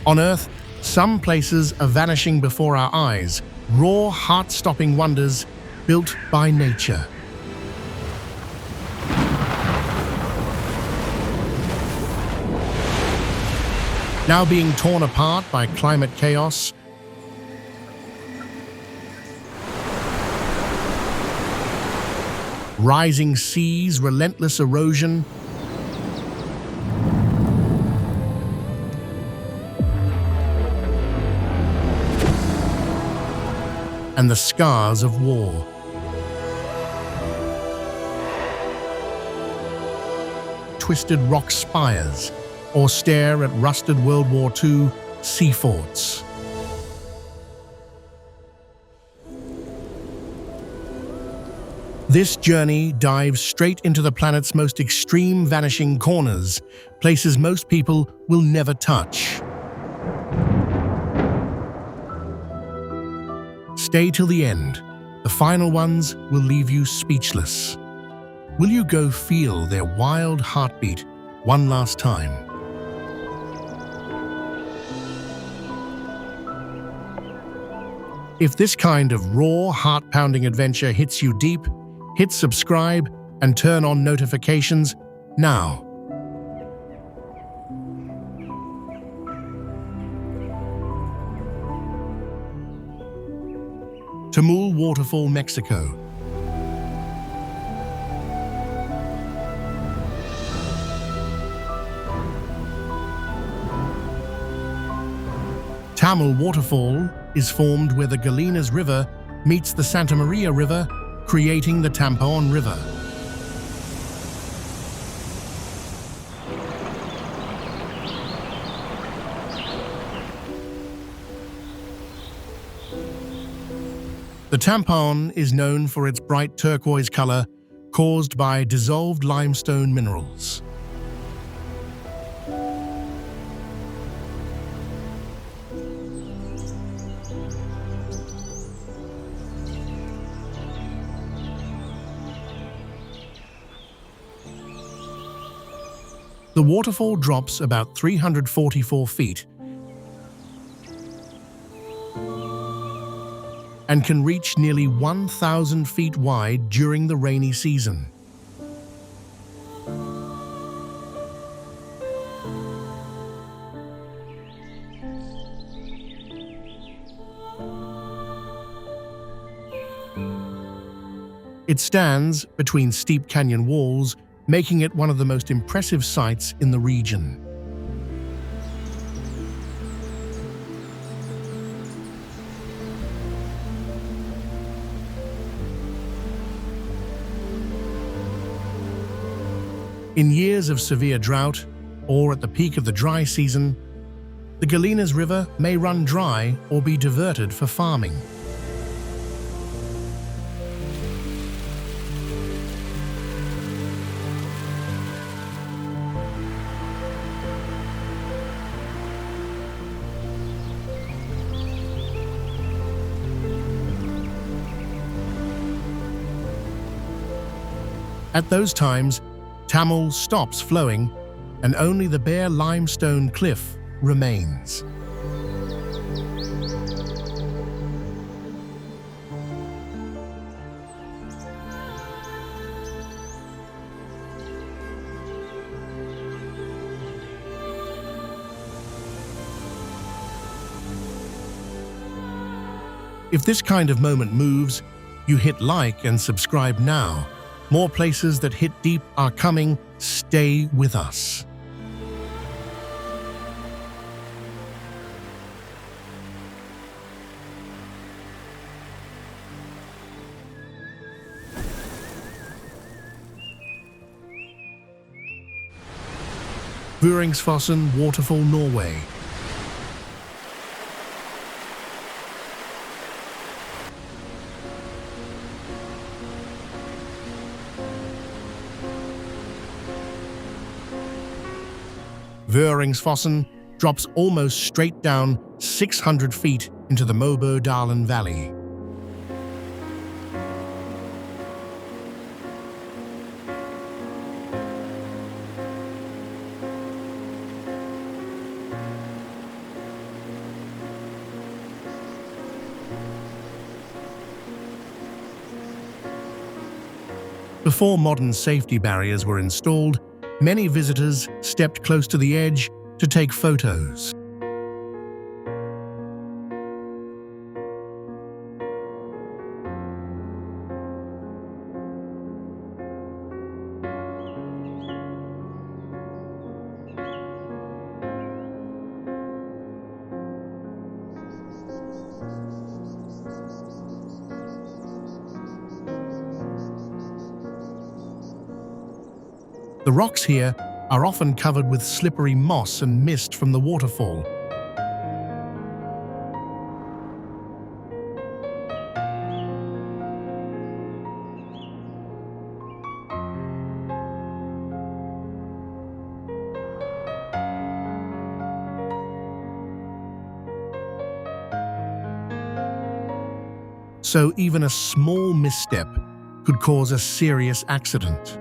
On Earth, some places are vanishing before our eyes, raw, heart-stopping wonders built by nature. Now being torn apart by climate chaos, rising seas, relentless erosion, and the scars of war. Twisted rock spires, or stare at rusted World War II sea forts. This journey dives straight into the planet's most extreme vanishing corners, places most people will never touch. Stay till the end. The final ones will leave you speechless. Will you go feel their wild heartbeat one last time? If this kind of raw, heart-pounding adventure hits you deep, hit subscribe and turn on notifications now. Tamul Waterfall, Mexico. Tamul Waterfall is formed where the Galinas River meets the Santa Maria River, creating the Tampon River. The Tampon is known for its bright turquoise color caused by dissolved limestone minerals. The waterfall drops about 344 feet and can reach nearly 1,000 feet wide during the rainy season. It stands between steep canyon walls, making it one of the most impressive sights in the region. In years of severe drought, or at the peak of the dry season, the Galinas River may run dry or be diverted for farming. At those times, Tamul stops flowing and only the bare limestone cliff remains. If this kind of moment moves, you hit like and subscribe now. More places that hit deep are coming. Stay with us. Vringsfossen Waterfall, Norway. Vringsfossen drops almost straight down 600 feet into the Mobodalen Valley. Before modern safety barriers were installed, many visitors stepped close to the edge to take photos. The rocks here are often covered with slippery moss and mist from the waterfall. So even a small misstep could cause a serious accident.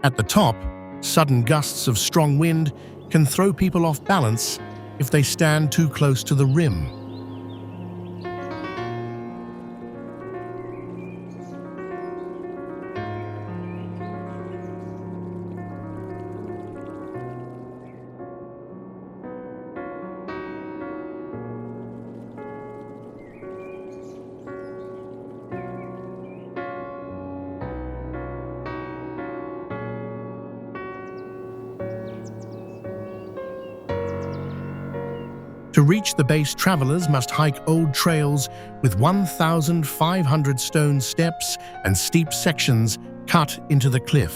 At the top, sudden gusts of strong wind can throw people off balance if they stand too close to the rim. To reach the base, travelers must hike old trails with 1,500 stone steps and steep sections cut into the cliff.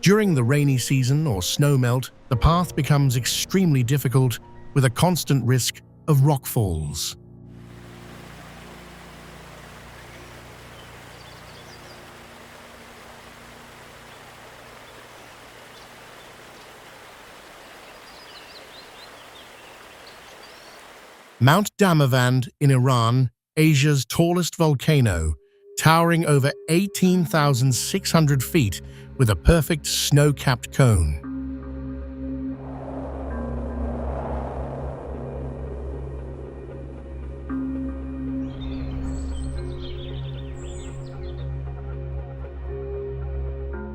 During the rainy season or snowmelt, the path becomes extremely difficult with a constant risk of rockfalls. Mount Damavand in Iran, Asia's tallest volcano, towering over 18,600 feet with a perfect snow-capped cone.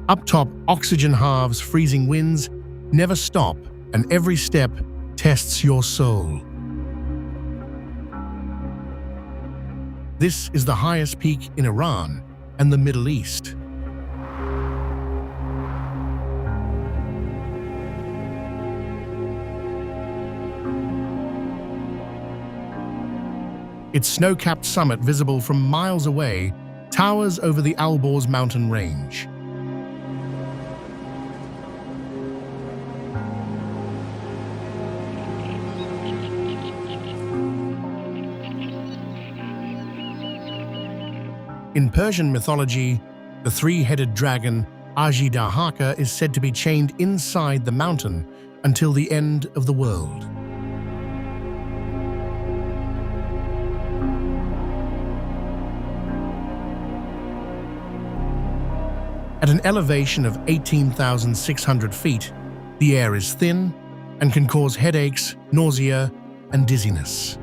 Up top, oxygen halves, freezing winds never stop, and every step tests your soul. This is the highest peak in Iran and the Middle East. Its snow-capped summit, visible from miles away, towers over the Alborz mountain range. In Persian mythology, the three-headed dragon Ajidahaka is said to be chained inside the mountain until the end of the world. At an elevation of 18,600 feet, the air is thin and can cause headaches, nausea, and dizziness.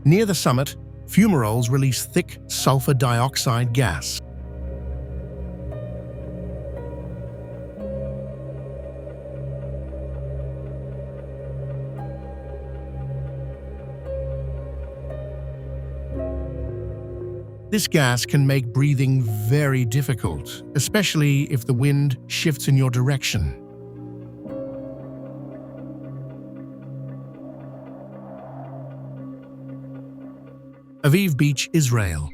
Near the summit, fumaroles release thick sulfur dioxide gas. This gas can make breathing very difficult, especially if the wind shifts in your direction. Aviv Beach, Israel.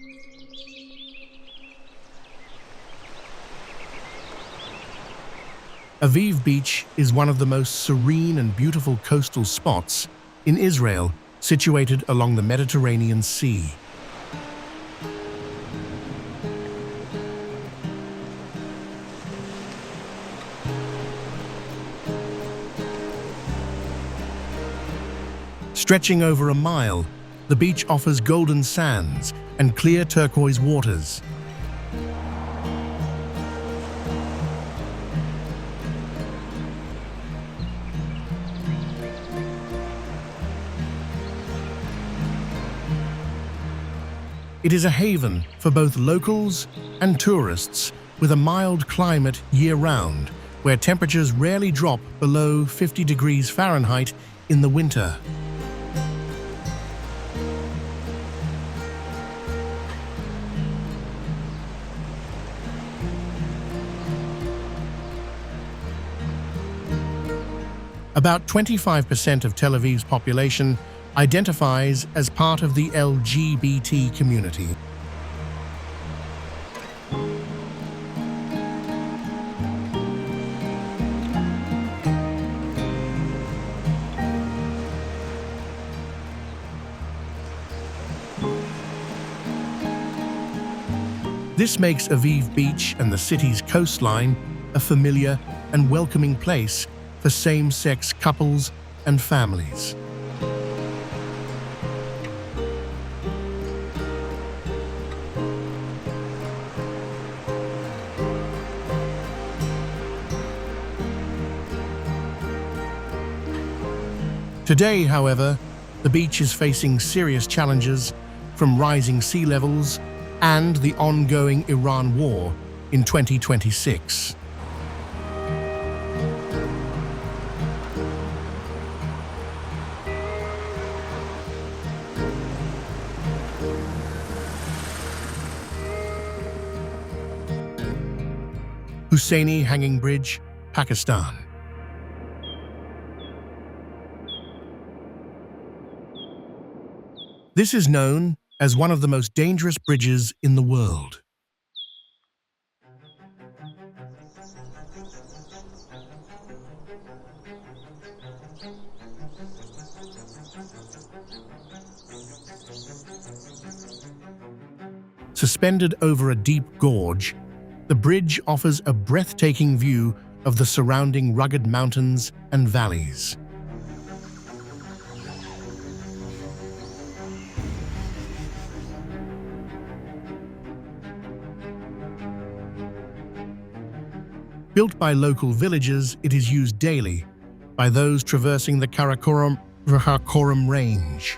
Aviv Beach is one of the most serene and beautiful coastal spots in Israel, situated along the Mediterranean Sea. Stretching over a mile, the beach offers golden sands and clear turquoise waters. It is a haven for both locals and tourists, with a mild climate year-round, where temperatures rarely drop below 50 degrees Fahrenheit in the winter. About 25% of Tel Aviv's population identifies as part of the LGBT community. This makes Aviv Beach and the city's coastline a familiar and welcoming place for same-sex couples and families. Today, however, the beach is facing serious challenges from rising sea levels and the ongoing Iran war in 2026. Hussaini Hanging Bridge, Pakistan. This is known as one of the most dangerous bridges in the world. Suspended over a deep gorge, the bridge offers a breathtaking view of the surrounding rugged mountains and valleys. Built by local villagers, it is used daily by those traversing the Karakoram Range.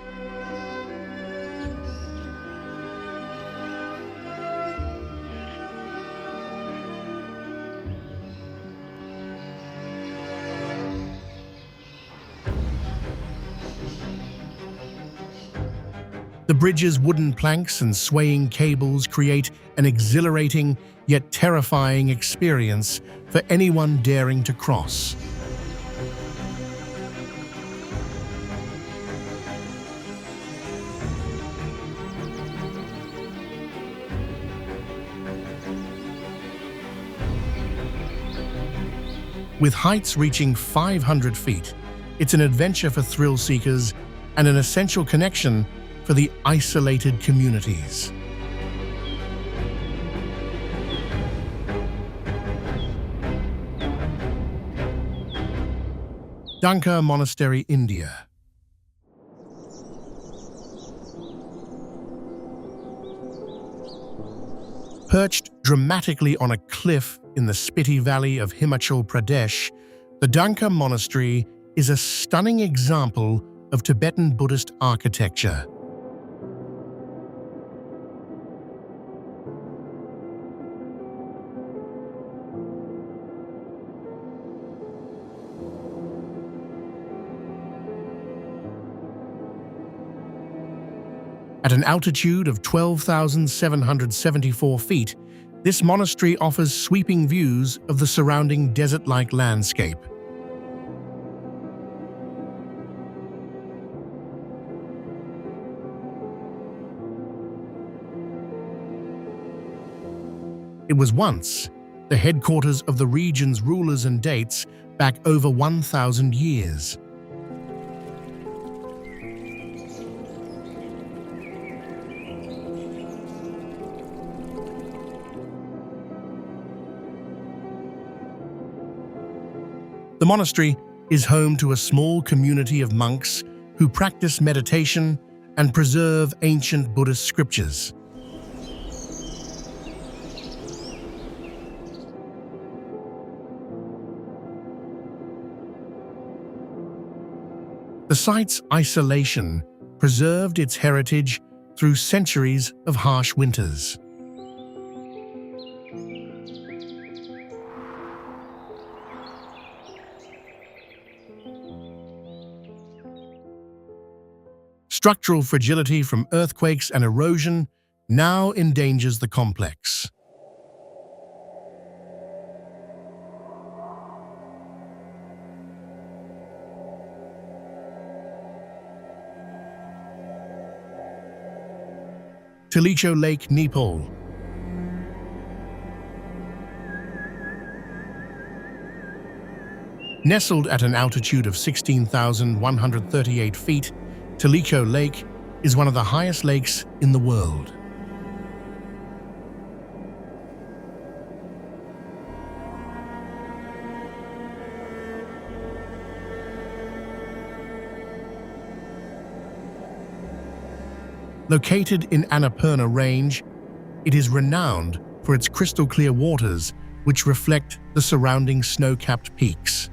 The bridge's wooden planks and swaying cables create an exhilarating yet terrifying experience for anyone daring to cross. With heights reaching 500 feet, it's an adventure for thrill seekers and an essential connection for the isolated communities. Dhankar Monastery, India. Perched dramatically on a cliff in the Spiti Valley of Himachal Pradesh, the Dhankar Monastery is a stunning example of Tibetan Buddhist architecture. At an altitude of 12,774 feet, this monastery offers sweeping views of the surrounding desert-like landscape. It was once the headquarters of the region's rulers and dates back over 1,000 years. The monastery is home to a small community of monks who practice meditation and preserve ancient Buddhist scriptures. The site's isolation preserved its heritage through centuries of harsh winters. Structural fragility from earthquakes and erosion now endangers the complex. Tilicho Lake, Nepal. Nestled at an altitude of 16,138 feet, Tilicho Lake is one of the highest lakes in the world. Located in Annapurna Range, it is renowned for its crystal-clear waters, which reflect the surrounding snow-capped peaks.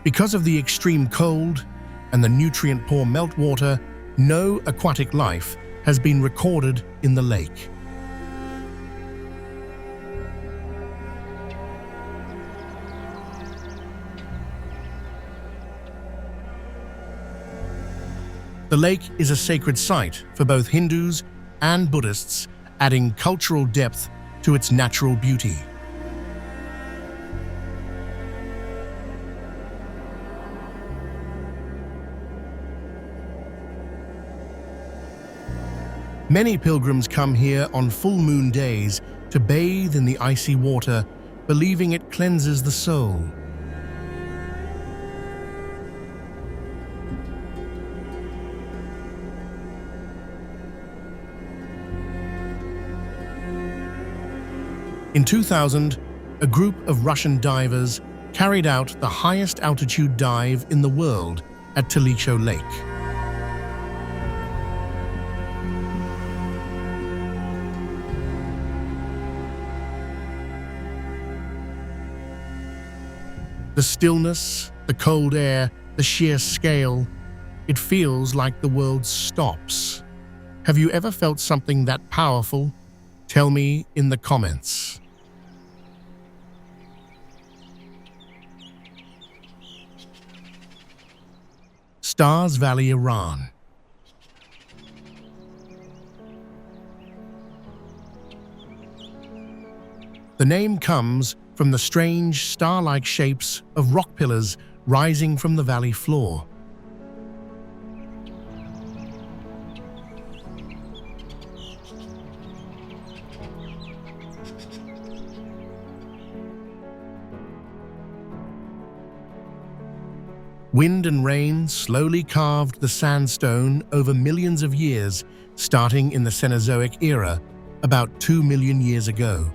Because of the extreme cold and the nutrient-poor meltwater, no aquatic life has been recorded in the lake. The lake is a sacred site for both Hindus and Buddhists, adding cultural depth to its natural beauty. Many pilgrims come here on full moon days to bathe in the icy water, believing it cleanses the soul. In 2000, a group of Russian divers carried out the highest altitude dive in the world at Tilicho Lake. The stillness, the cold air, the sheer scale, it feels like the world stops. Have you ever felt something that powerful? Tell me in the comments. Stars Valley, Iran. The name comes from the strange star-like shapes of rock pillars rising from the valley floor. Wind and rain slowly carved the sandstone over millions of years, starting in the Cenozoic era, about 2 million years ago.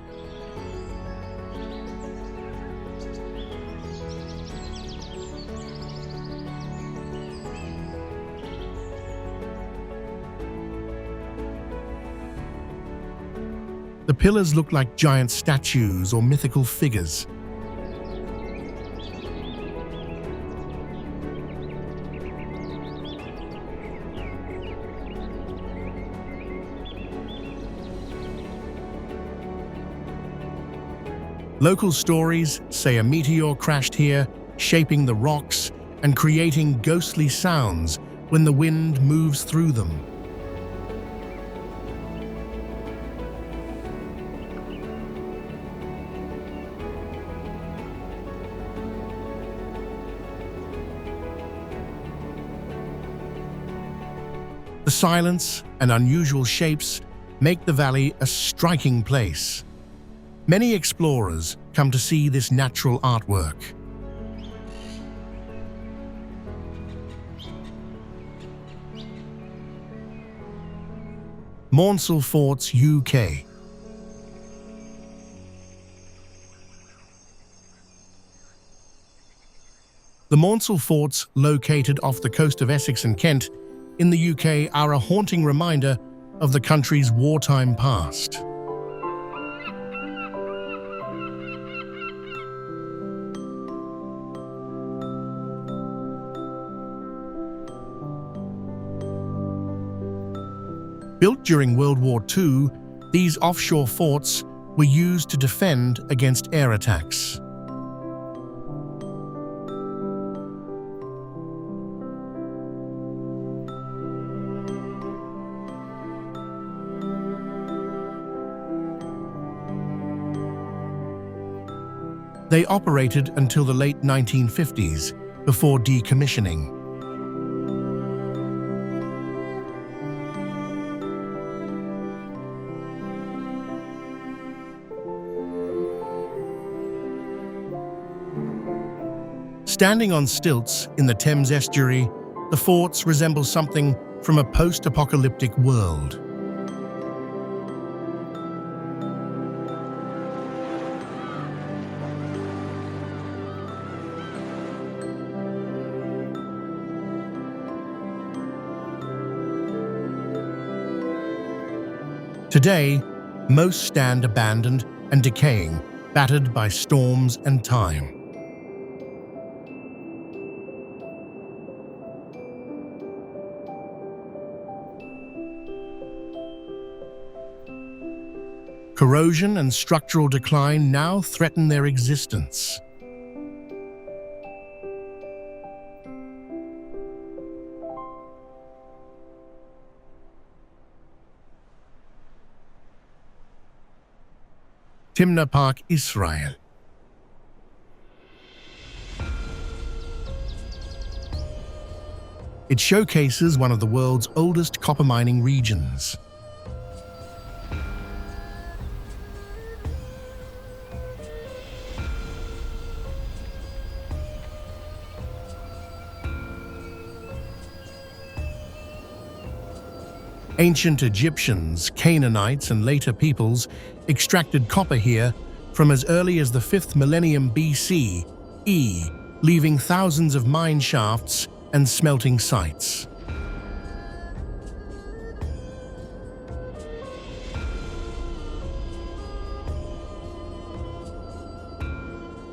The pillars look like giant statues or mythical figures. Local stories say a meteor crashed here, shaping the rocks and creating ghostly sounds when the wind moves through them. The silence and unusual shapes make the valley a striking place. Many explorers come to see this natural artwork. Maunsell Forts, UK. The Maunsell Forts, located off the coast of Essex and Kent, in the UK, are a haunting reminder of the country's wartime past. Built during World War II, these offshore forts were used to defend against air attacks. They operated until the late 1950s, before decommissioning. Standing on stilts in the Thames estuary, the forts resemble something from a post-apocalyptic world. Today, most stand abandoned and decaying, battered by storms and time. Corrosion and structural decline now threaten their existence. Timna Park, Israel. It showcases one of the world's oldest copper mining regions. Ancient Egyptians, Canaanites, and later peoples extracted copper here from as early as the 5th millennium BC-E, leaving thousands of mine shafts and smelting sites.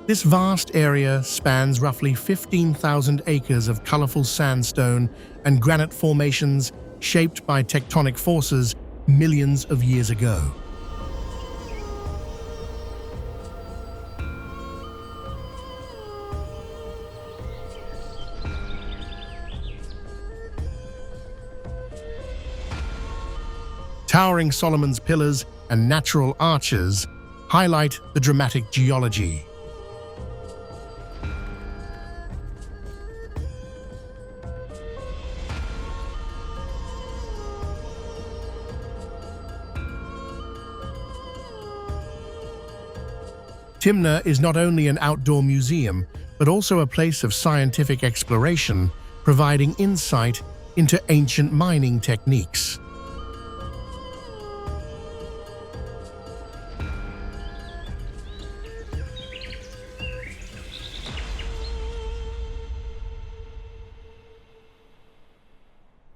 This vast area spans roughly 15,000 acres of colorful sandstone and granite formations shaped by tectonic forces millions of years ago. Towering Solomon's pillars and natural arches highlight the dramatic geology. Timna is not only an outdoor museum, but also a place of scientific exploration, providing insight into ancient mining techniques.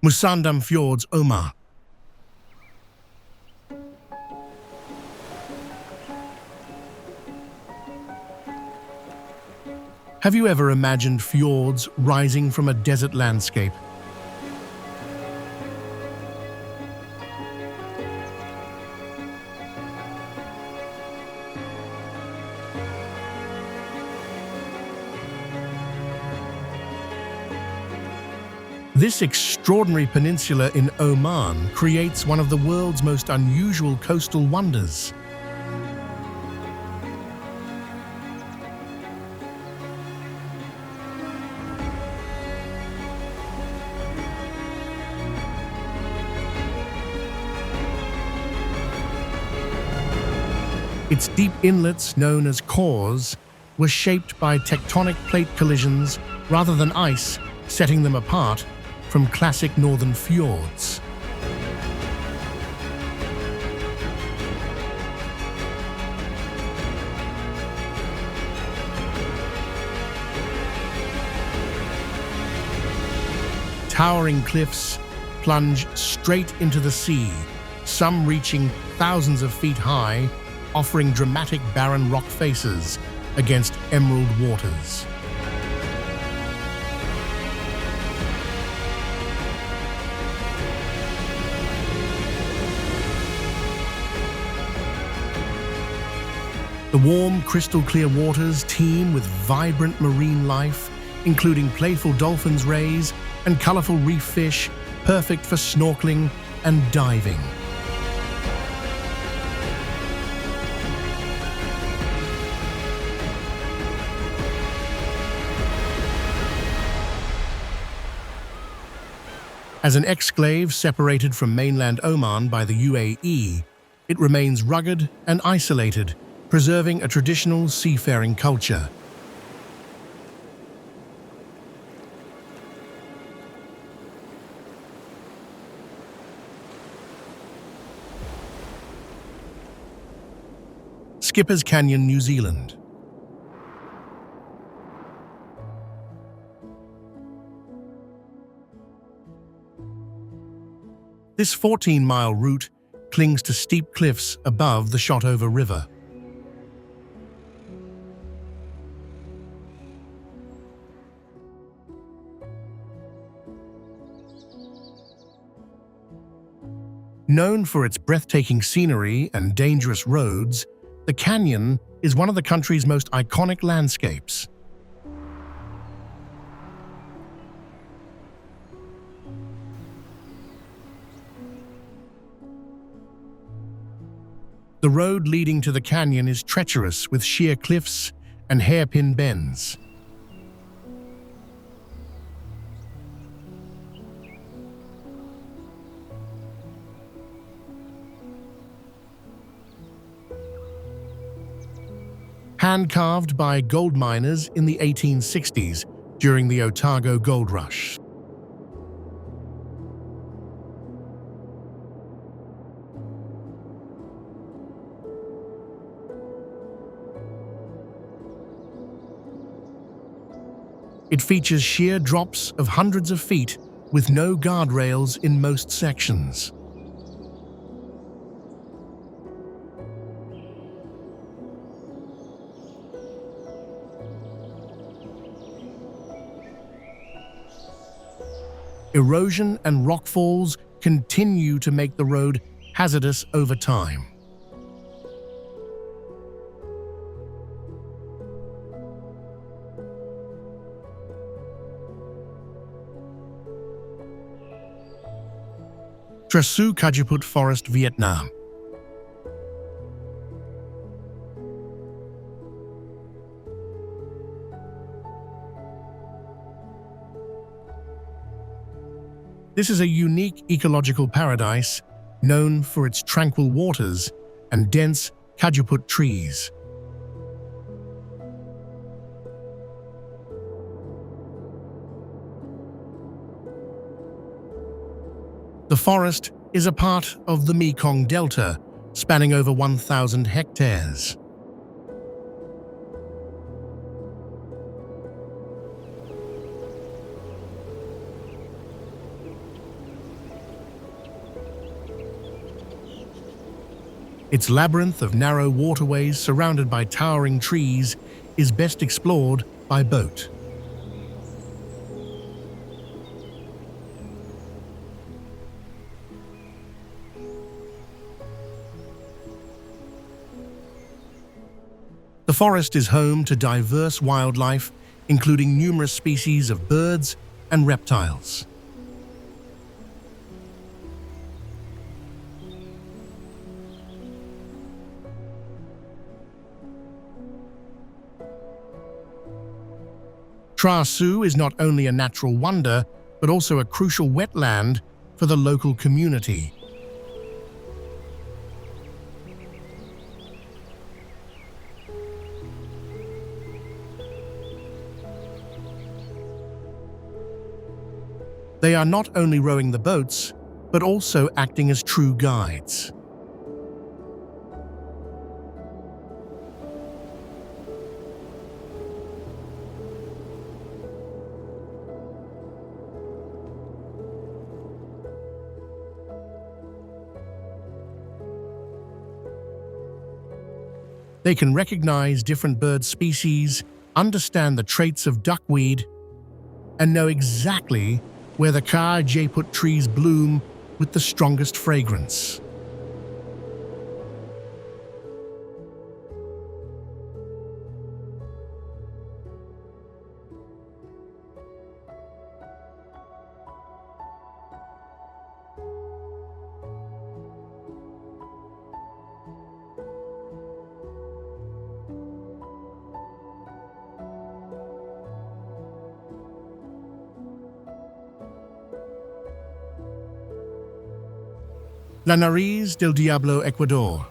Musandam Fjords, Oman. Have you ever imagined fjords rising from a desert landscape? This extraordinary peninsula in Oman creates one of the world's most unusual coastal wonders. Its deep inlets, known as cores, were shaped by tectonic plate collisions rather than ice, setting them apart from classic northern fjords. Towering cliffs plunge straight into the sea, some reaching thousands of feet high, offering dramatic barren rock faces against emerald waters. The warm, crystal-clear waters teem with vibrant marine life, including playful dolphins' rays and colorful reef fish, perfect for snorkeling and diving. As an exclave separated from mainland Oman by the UAE, it remains rugged and isolated, preserving a traditional seafaring culture. Skipper's Canyon, New Zealand. This 14-mile route clings to steep cliffs above the Shotover River. Known for its breathtaking scenery and dangerous roads, the canyon is one of the country's most iconic landscapes. The road leading to the canyon is treacherous with sheer cliffs and hairpin bends. Hand-carved by gold miners in the 1860s during the Otago Gold Rush. It features sheer drops of hundreds of feet with no guardrails in most sections. Erosion and rockfalls continue to make the road hazardous over time. Trasu Kajiput Forest, Vietnam. This is a unique ecological paradise known for its tranquil waters and dense Kajiput trees. The forest is a part of the Mekong Delta, spanning over 1,000 hectares. Its labyrinth of narrow waterways surrounded by towering trees is best explored by boat. The forest is home to diverse wildlife, including numerous species of birds and reptiles. Trasu is not only a natural wonder, but also a crucial wetland for the local community. They are not only rowing the boats, but also acting as true guides. They can recognize different bird species, understand the traits of duckweed, and know exactly where the Ka Jaiput trees bloom with the strongest fragrance. La Nariz del Diablo, Ecuador.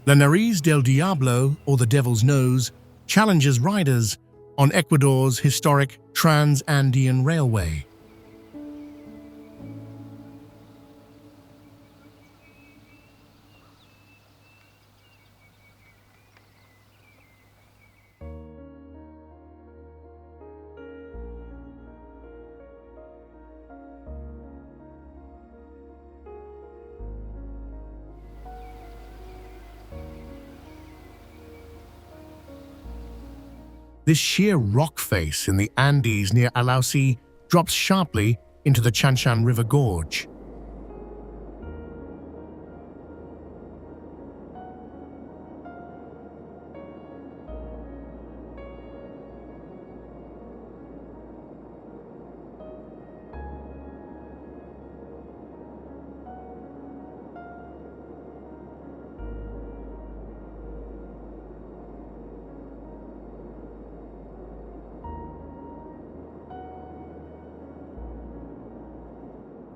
La Nariz del Diablo, or the Devil's Nose, challenges riders on Ecuador's historic Trans-Andean Railway. This sheer rock face in the Andes near Alausi drops sharply into the Chanchan River Gorge.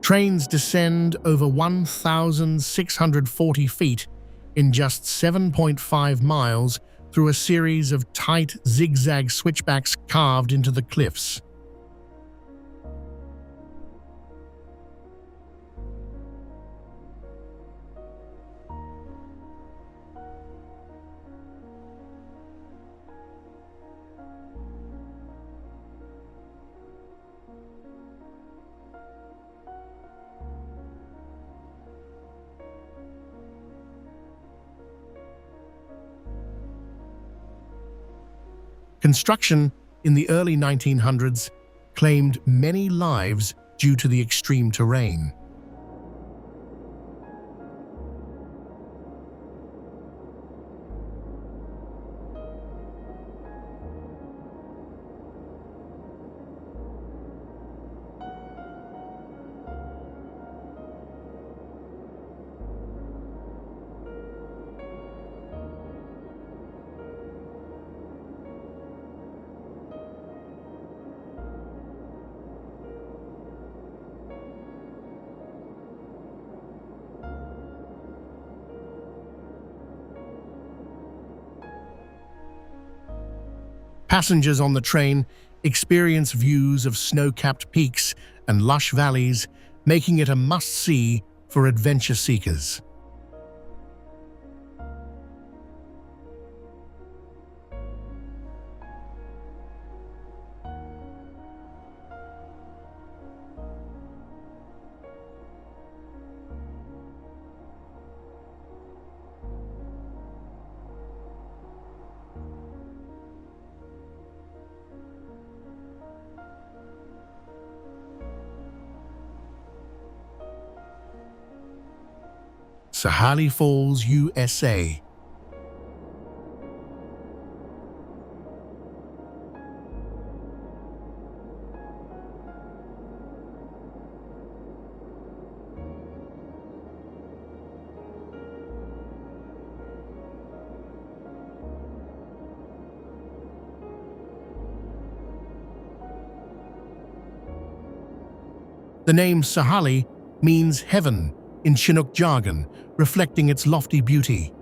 Trains descend over 1,640 feet in just 7.5 miles through a series of tight zigzag switchbacks carved into the cliffs. Construction in the early 1900s claimed many lives due to the extreme terrain. Passengers on the train experience views of snow-capped peaks and lush valleys, making it a must-see for adventure seekers. Sahalie Falls, USA. The name Sahalie means heaven in Chinook jargon, reflecting its lofty beauty.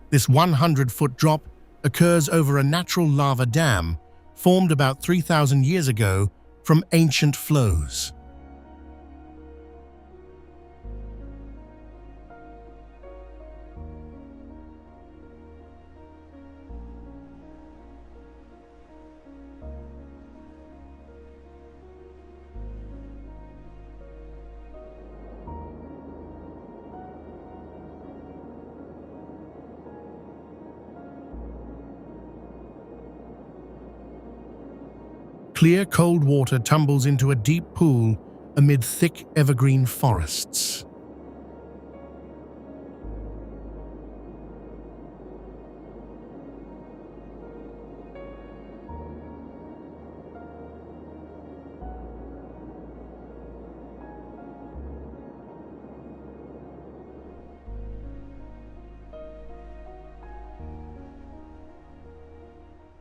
This 100-foot drop occurs over a natural lava dam formed about 3,000 years ago from ancient flows. Clear, cold water tumbles into a deep pool amid thick evergreen forests.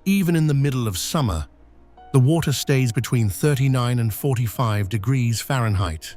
Even in the middle of summer, the water stays between 39 and 45 degrees Fahrenheit.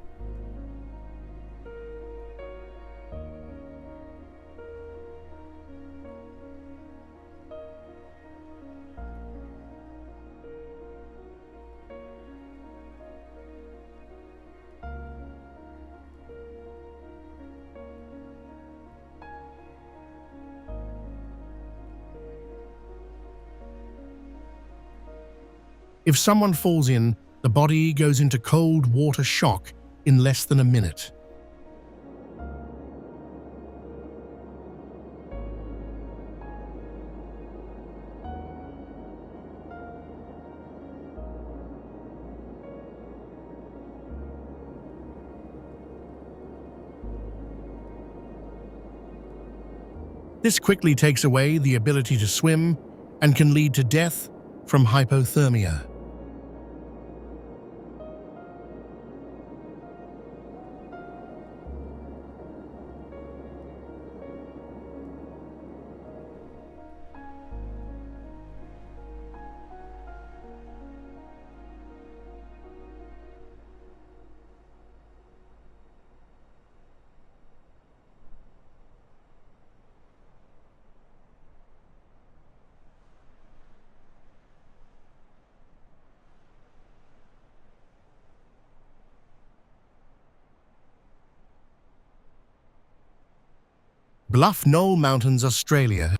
If someone falls in, the body goes into cold water shock in less than a minute. This quickly takes away the ability to swim and can lead to death from hypothermia. Bluff Knoll Mountains, Australia.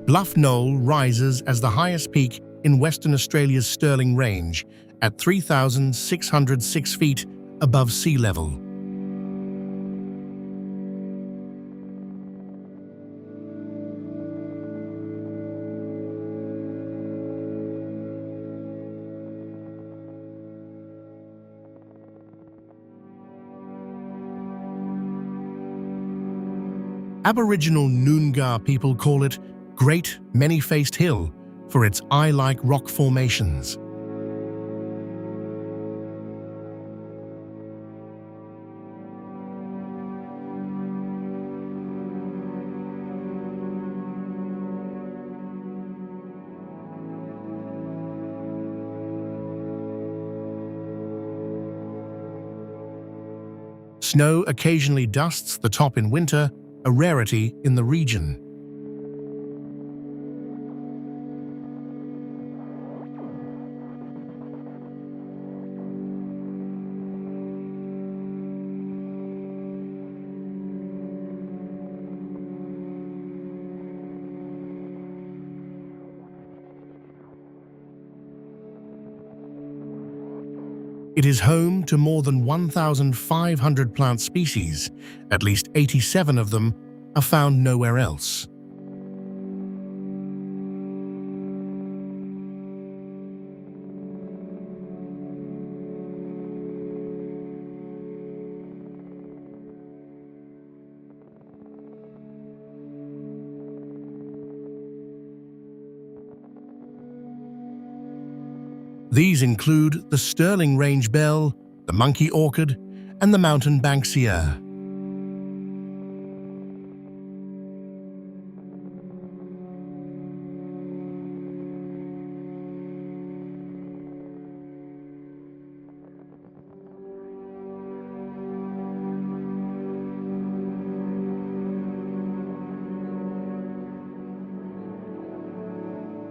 Bluff Knoll rises as the highest peak in Western Australia's Stirling Range at 3,606 feet above sea level. Aboriginal Noongar people call it Great Many-Faced Hill for its eye-like rock formations. Snow occasionally dusts the top in winter, a rarity in the region. It is home to more than 1,500 plant species. At least 87 of them are found nowhere else. These include the Sterling Range Bell, the Monkey Orchid, and the Mountain Banksia.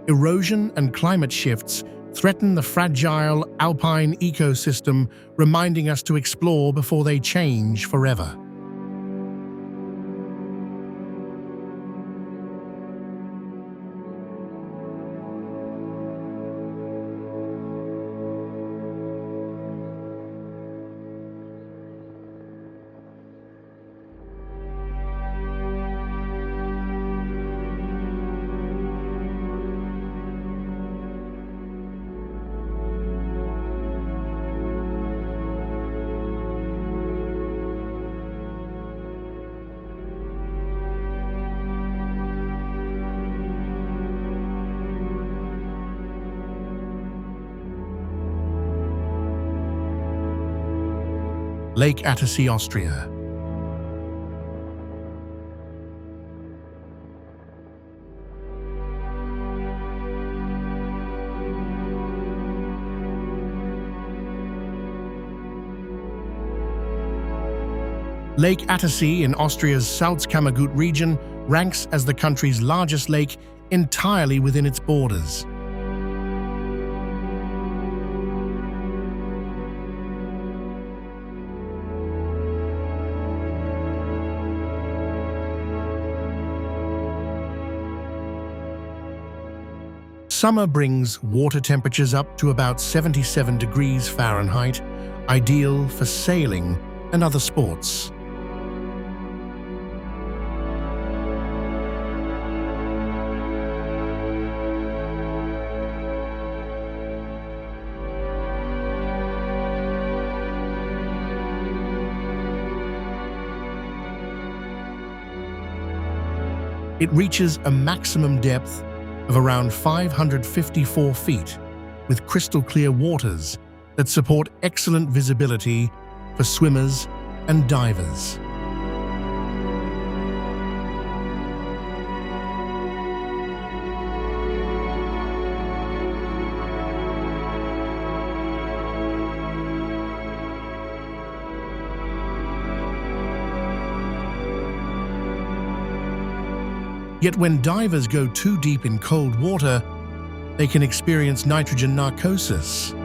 Erosion and climate shifts threaten the fragile alpine ecosystem, reminding us to explore before they change forever. Lake Attersee, Austria. Lake Attersee in Austria's Salzkammergut region ranks as the country's largest lake entirely within its borders. Summer brings water temperatures up to about 77 degrees Fahrenheit, ideal for sailing and other sports. It reaches a maximum depth of around 554 feet, with crystal-clear waters that support excellent visibility for swimmers and divers. Yet when divers go too deep in cold water, they can experience nitrogen narcosis.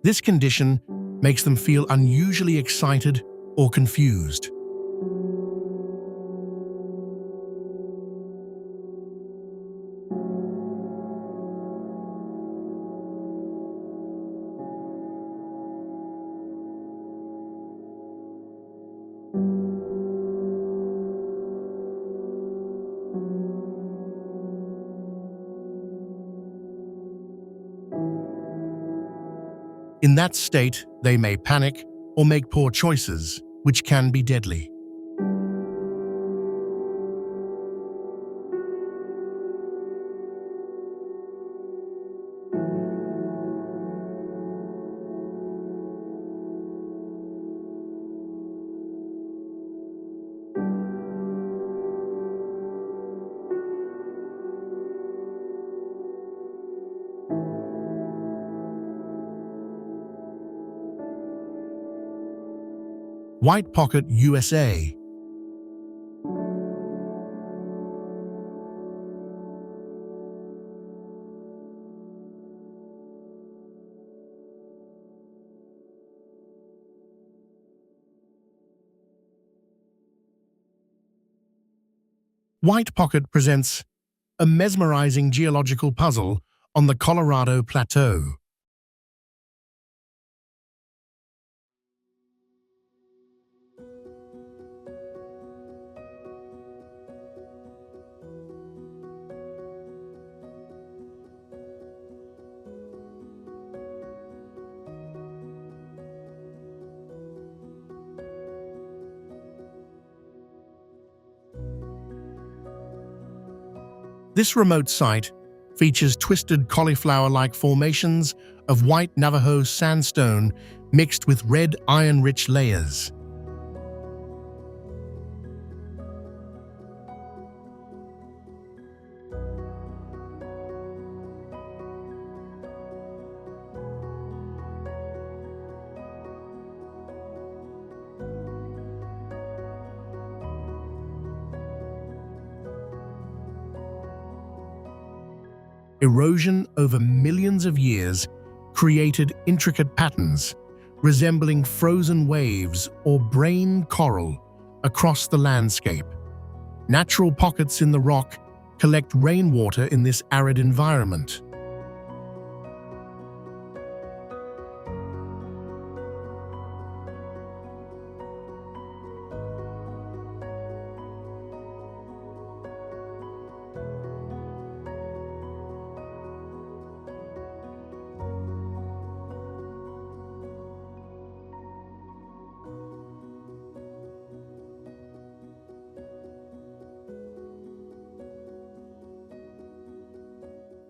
This condition makes them feel unusually excited or confused. In that state, they may panic or make poor choices, which can be deadly. White Pocket, USA. White Pocket presents a mesmerizing geological puzzle on the Colorado Plateau. This remote site features twisted cauliflower-like formations of white Navajo sandstone mixed with red iron-rich layers. Erosion over millions of years created intricate patterns resembling frozen waves or brain coral across the landscape. Natural pockets in the rock collect rainwater in this arid environment.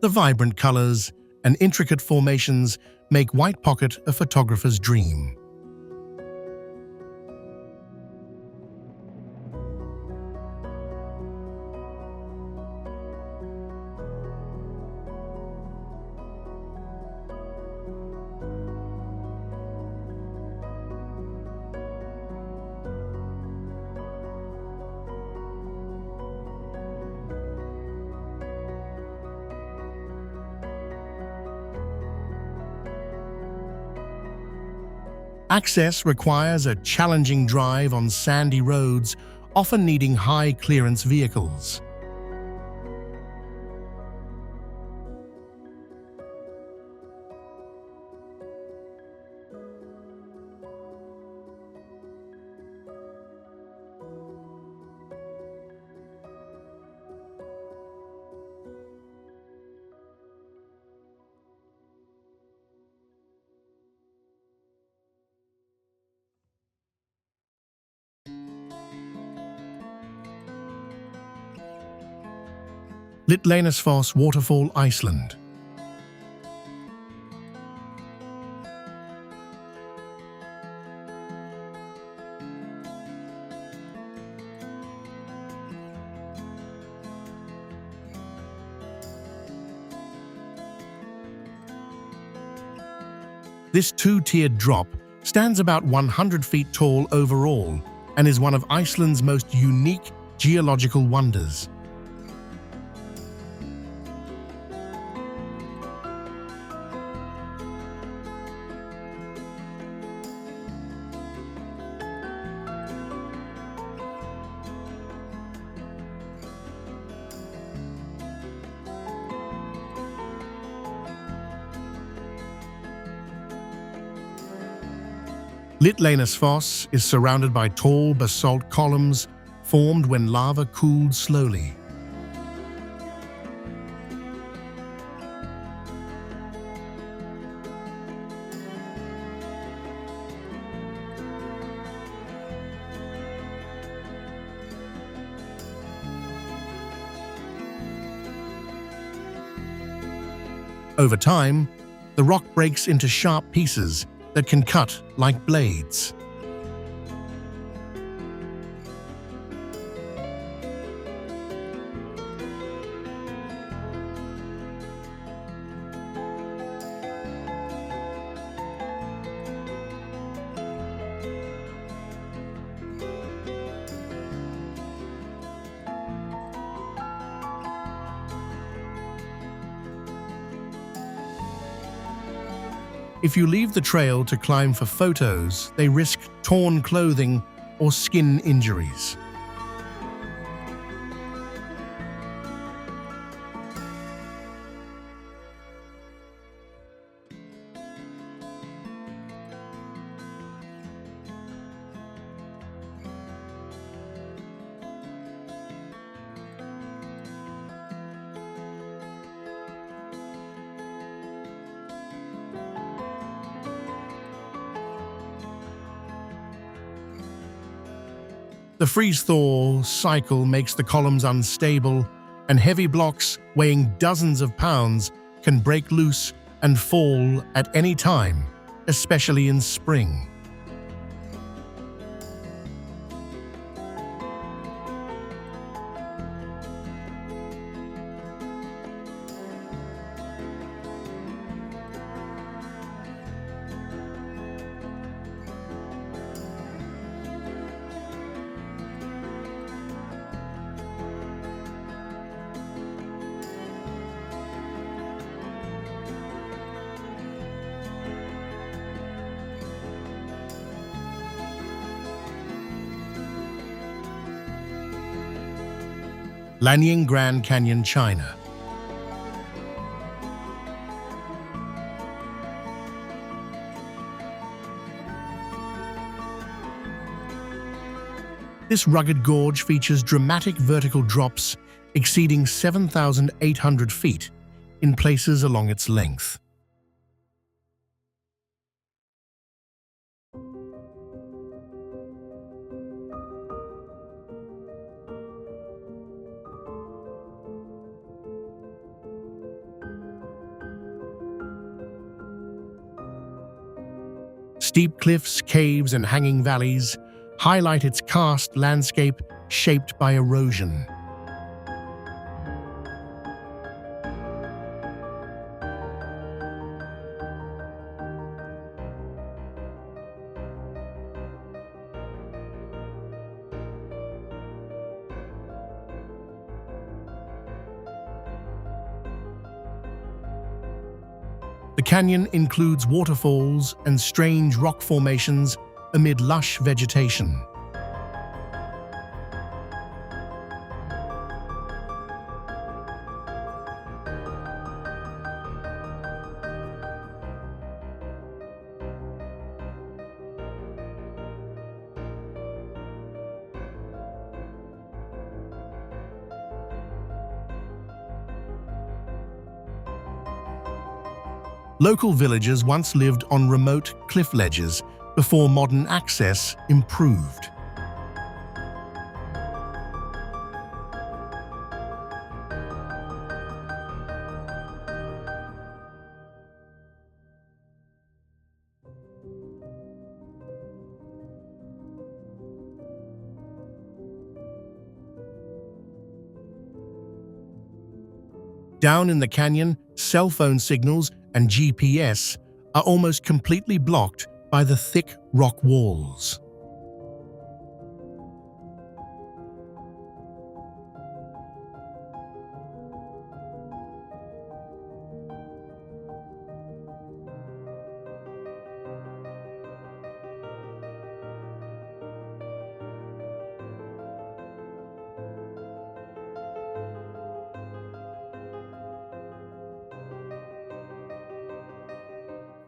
The vibrant colors and intricate formations make White Pocket a photographer's dream. Access requires a challenging drive on sandy roads, often needing high-clearance vehicles. Litlanesfoss Waterfall, Iceland. This two-tiered drop stands about 100 feet tall overall and is one of Iceland's most unique geological wonders. Litlanesfoss is surrounded by tall basalt columns formed when lava cooled slowly. Over time, the rock breaks into sharp pieces that can cut like blades. If you leave the trail to climb for photos, they risk torn clothing or skin injuries. The freeze-thaw cycle makes the columns unstable, and heavy blocks weighing dozens of pounds can break loose and fall at any time, especially in spring. Lanying Grand Canyon, China. This rugged gorge features dramatic vertical drops exceeding 7,800 feet in places along its length. Steep cliffs, caves, and hanging valleys highlight its karst landscape shaped by erosion. The canyon includes waterfalls and strange rock formations amid lush vegetation. Local villagers once lived on remote cliff ledges before modern access improved. Down in the canyon, cell phone signals and GPS are almost completely blocked by the thick rock walls.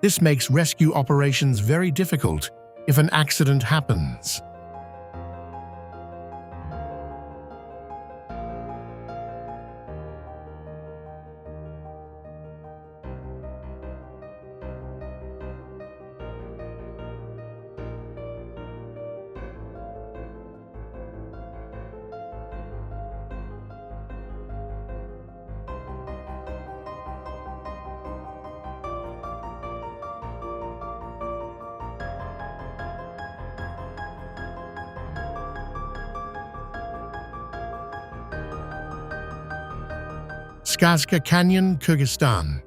This makes rescue operations very difficult if an accident happens. Skazka Canyon, Kyrgyzstan.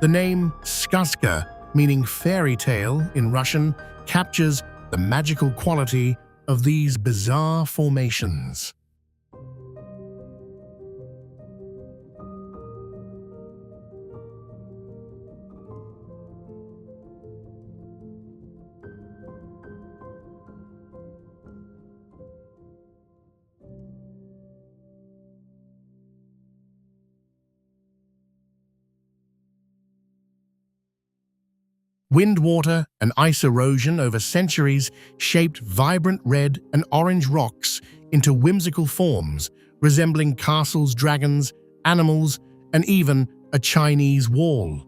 The name Skazka, meaning fairy tale in Russian, captures the magical quality of these bizarre formations. Wind, water, and ice erosion over centuries shaped vibrant red and orange rocks into whimsical forms, resembling castles, dragons, animals, and even a Chinese wall.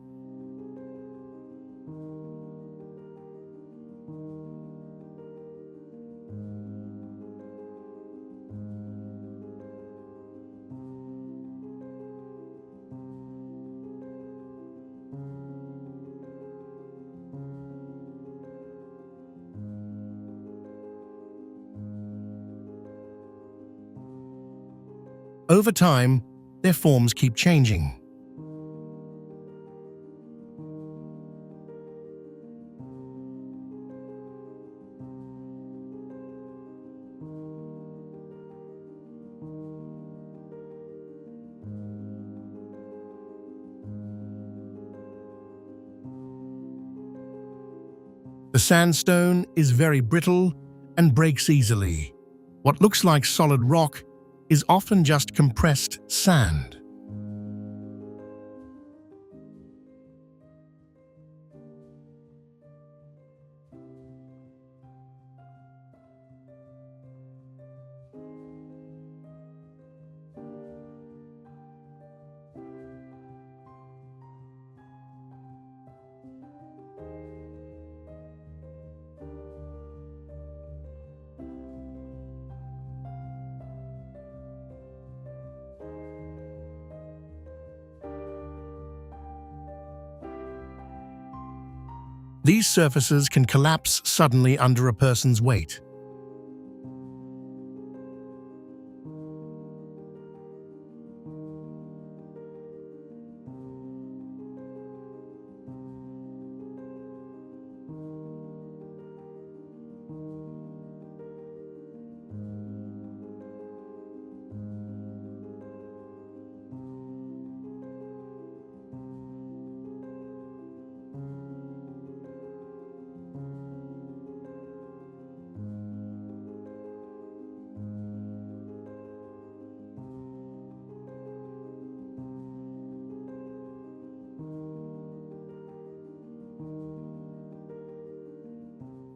Over time, their forms keep changing. The sandstone is very brittle and breaks easily. What looks like solid rock is often just compressed sand. These surfaces can collapse suddenly under a person's weight.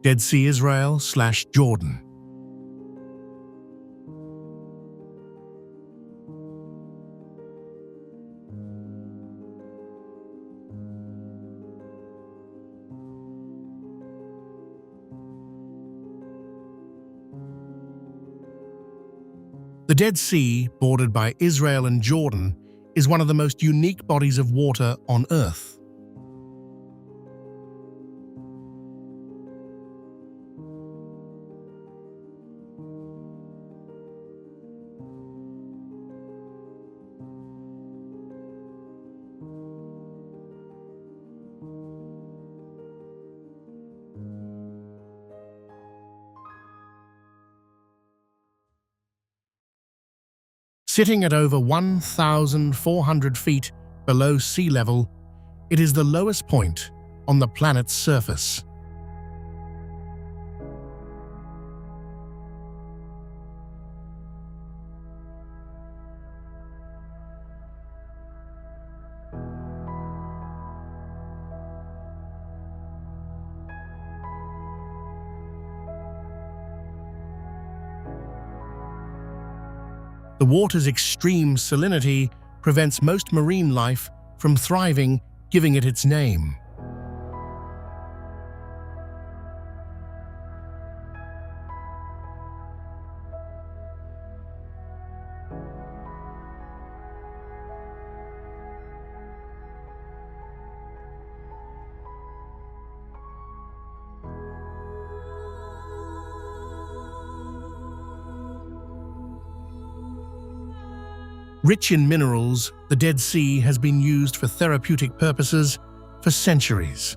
Dead Sea Israel/Jordan. The Dead Sea, bordered by Israel and Jordan, is one of the most unique bodies of water on Earth. Sitting at over 1,400 feet below sea level, it is the lowest point on the planet's surface. The water's extreme salinity prevents most marine life from thriving, giving it its name. Rich in minerals, the Dead Sea has been used for therapeutic purposes for centuries.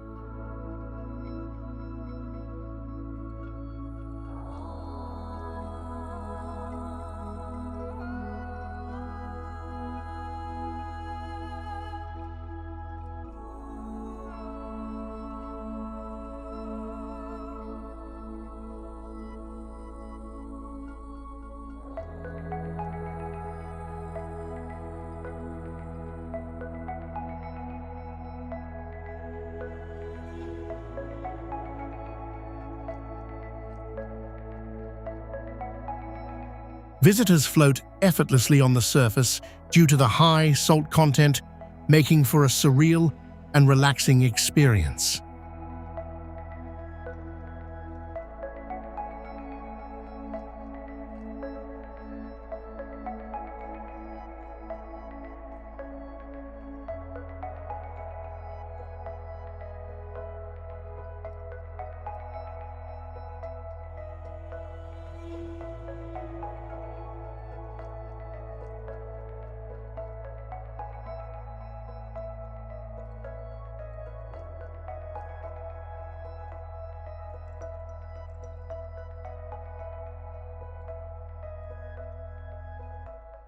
Visitors float effortlessly on the surface due to the high salt content, making for a surreal and relaxing experience.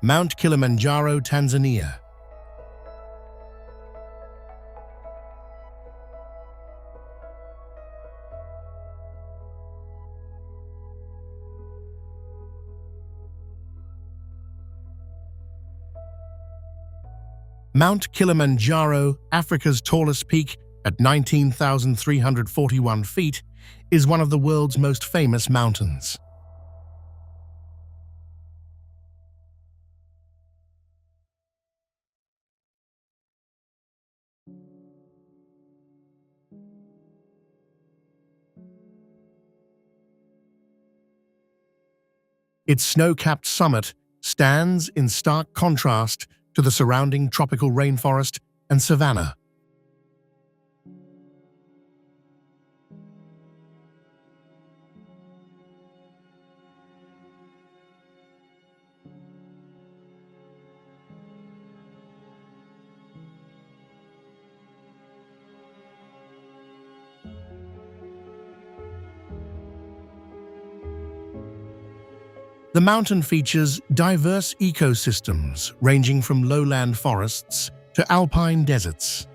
Mount Kilimanjaro, Tanzania. Mount Kilimanjaro, Africa's tallest peak at 19,341 feet, is one of the world's most famous mountains. Its snow-capped summit stands in stark contrast to the surrounding tropical rainforest and savanna. The mountain features diverse ecosystems ranging from lowland forests to alpine deserts.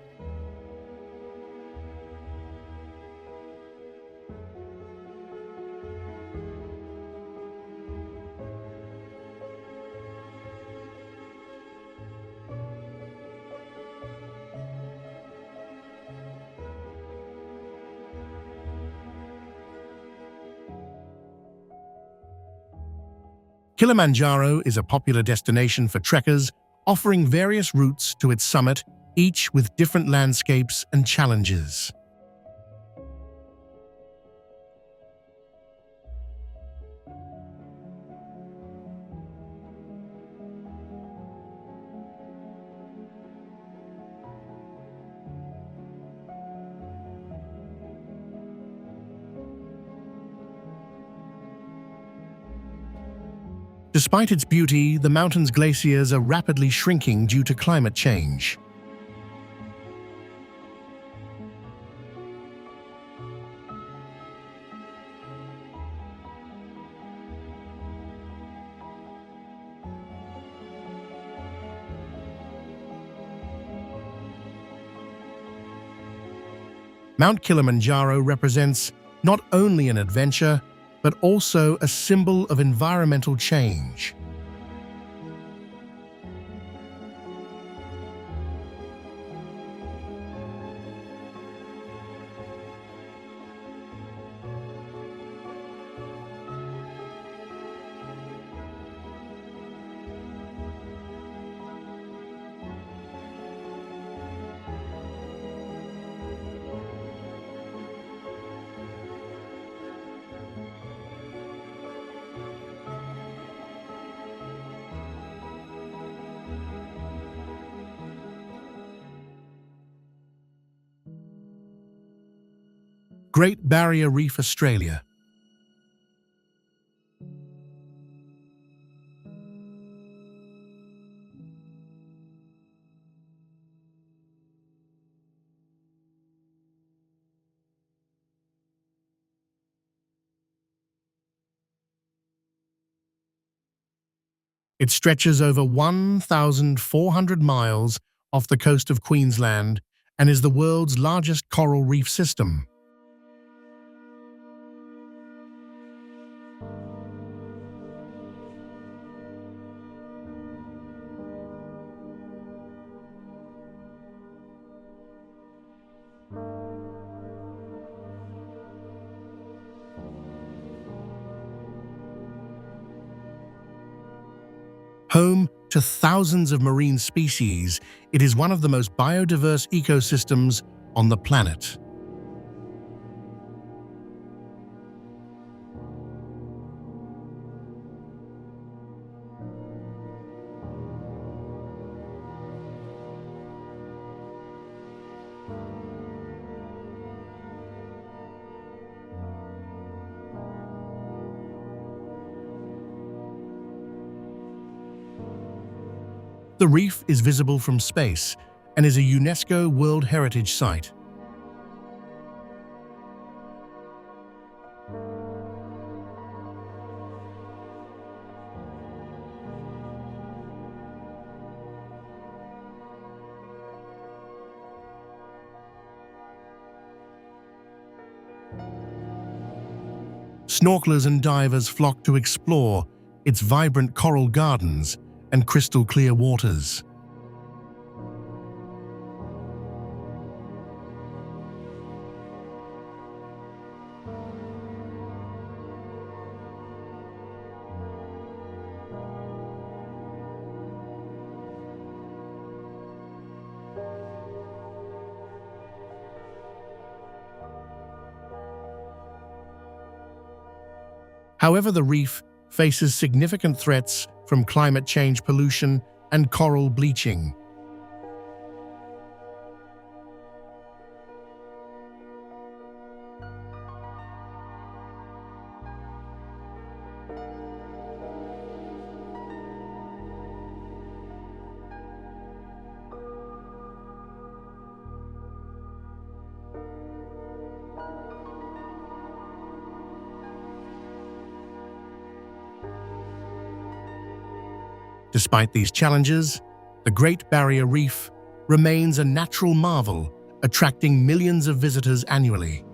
Kilimanjaro is a popular destination for trekkers, offering various routes to its summit, each with different landscapes and challenges. Despite its beauty, the mountain's glaciers are rapidly shrinking due to climate change. Mount Kilimanjaro represents not only an adventure, but also a symbol of environmental change. Great Barrier Reef, Australia. It stretches over 1,400 miles off the coast of Queensland and is the world's largest coral reef system. Home to thousands of marine species, it is one of the most biodiverse ecosystems on the planet. The reef is visible from space and is a UNESCO World Heritage Site. Snorkelers and divers flock to explore its vibrant coral gardens and crystal-clear waters. However, the reef faces significant threats from climate change, pollution, and coral bleaching. Despite these challenges, the Great Barrier Reef remains a natural marvel, attracting millions of visitors annually.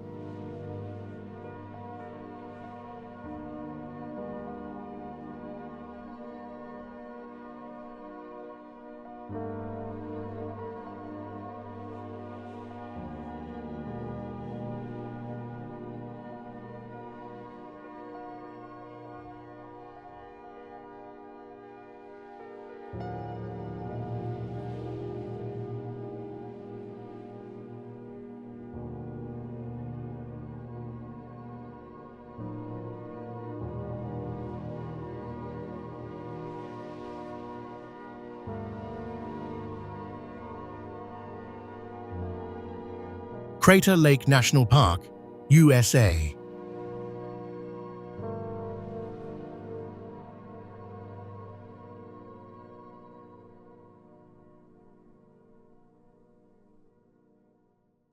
Crater Lake National Park, USA.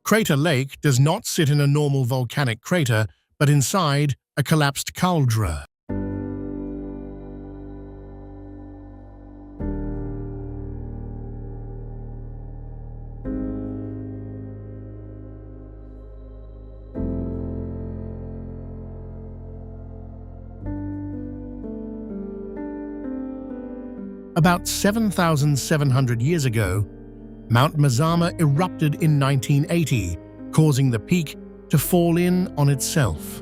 Crater Lake does not sit in a normal volcanic crater, but inside a collapsed cauldron. About 7,700 years ago, Mount Mazama erupted in 1980, causing the peak to fall in on itself.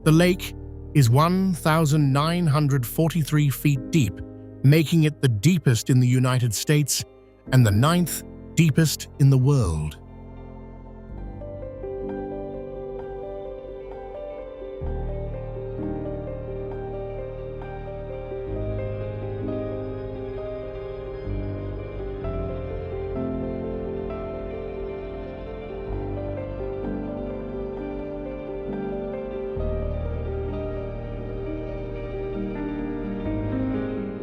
The lake is 1,943 feet deep, making it the deepest in the United States and the 9th deepest in the world.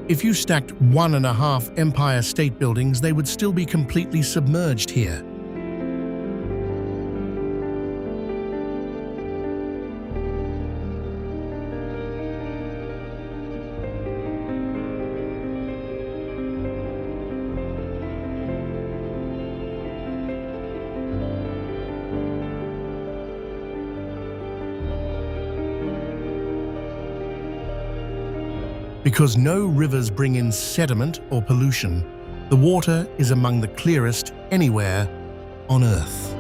If you stacked 1.5 Empire State Buildings, they would still be completely submerged here. Because no rivers bring in sediment or pollution, the water is among the clearest anywhere on Earth.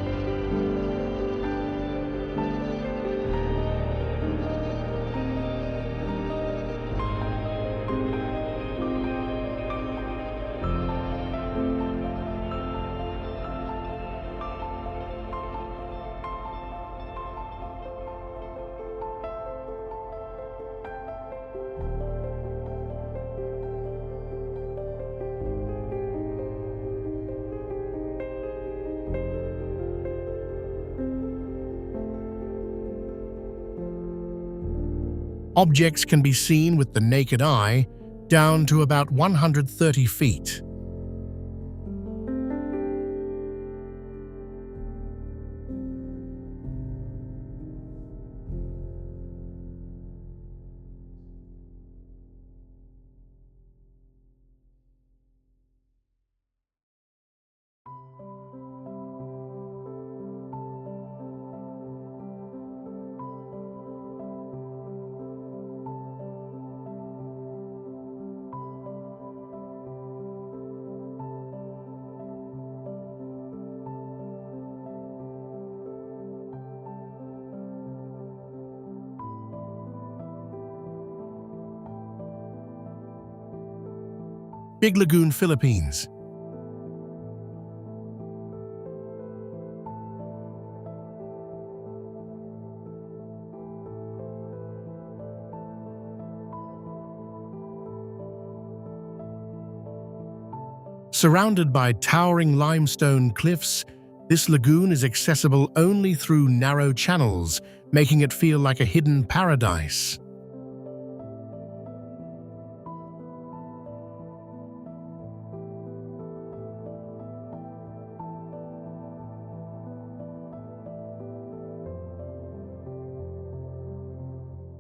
Objects can be seen with the naked eye down to about 130 feet. Big Lagoon, Philippines. Surrounded by towering limestone cliffs, this lagoon is accessible only through narrow channels, making it feel like a hidden paradise.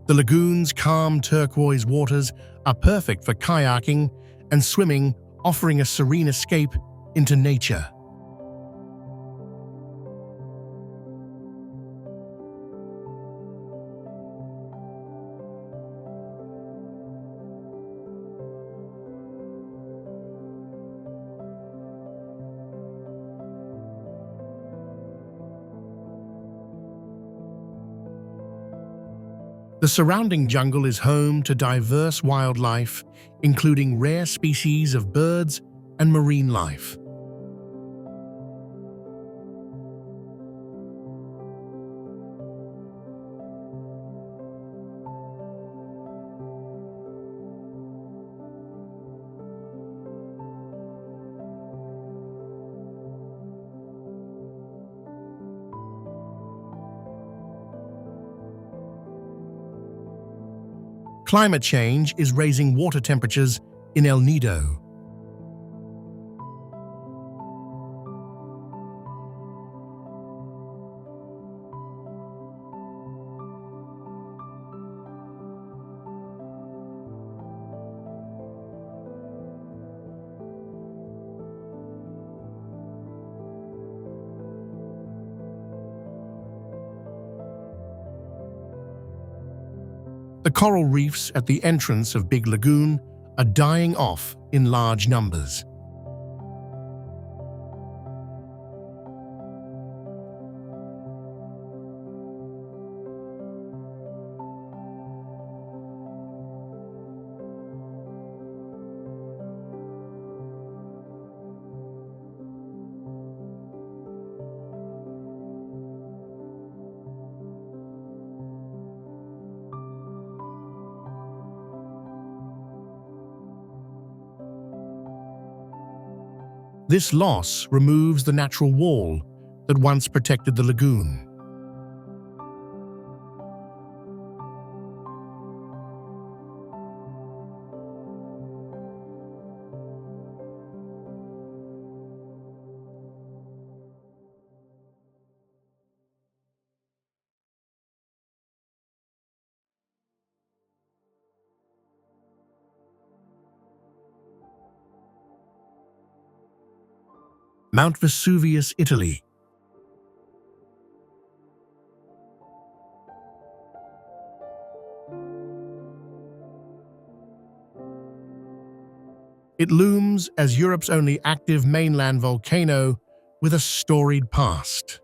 The lagoon's calm turquoise waters are perfect for kayaking and swimming, offering a serene escape into nature. The surrounding jungle is home to diverse wildlife, including rare species of birds and marine life. Climate change is raising water temperatures in El Nido. The coral reefs at the entrance of Big Lagoon are dying off in large numbers. This loss removes the natural wall that once protected the lagoon. Mount Vesuvius, Italy. It looms as Europe's only active mainland volcano with a storied past.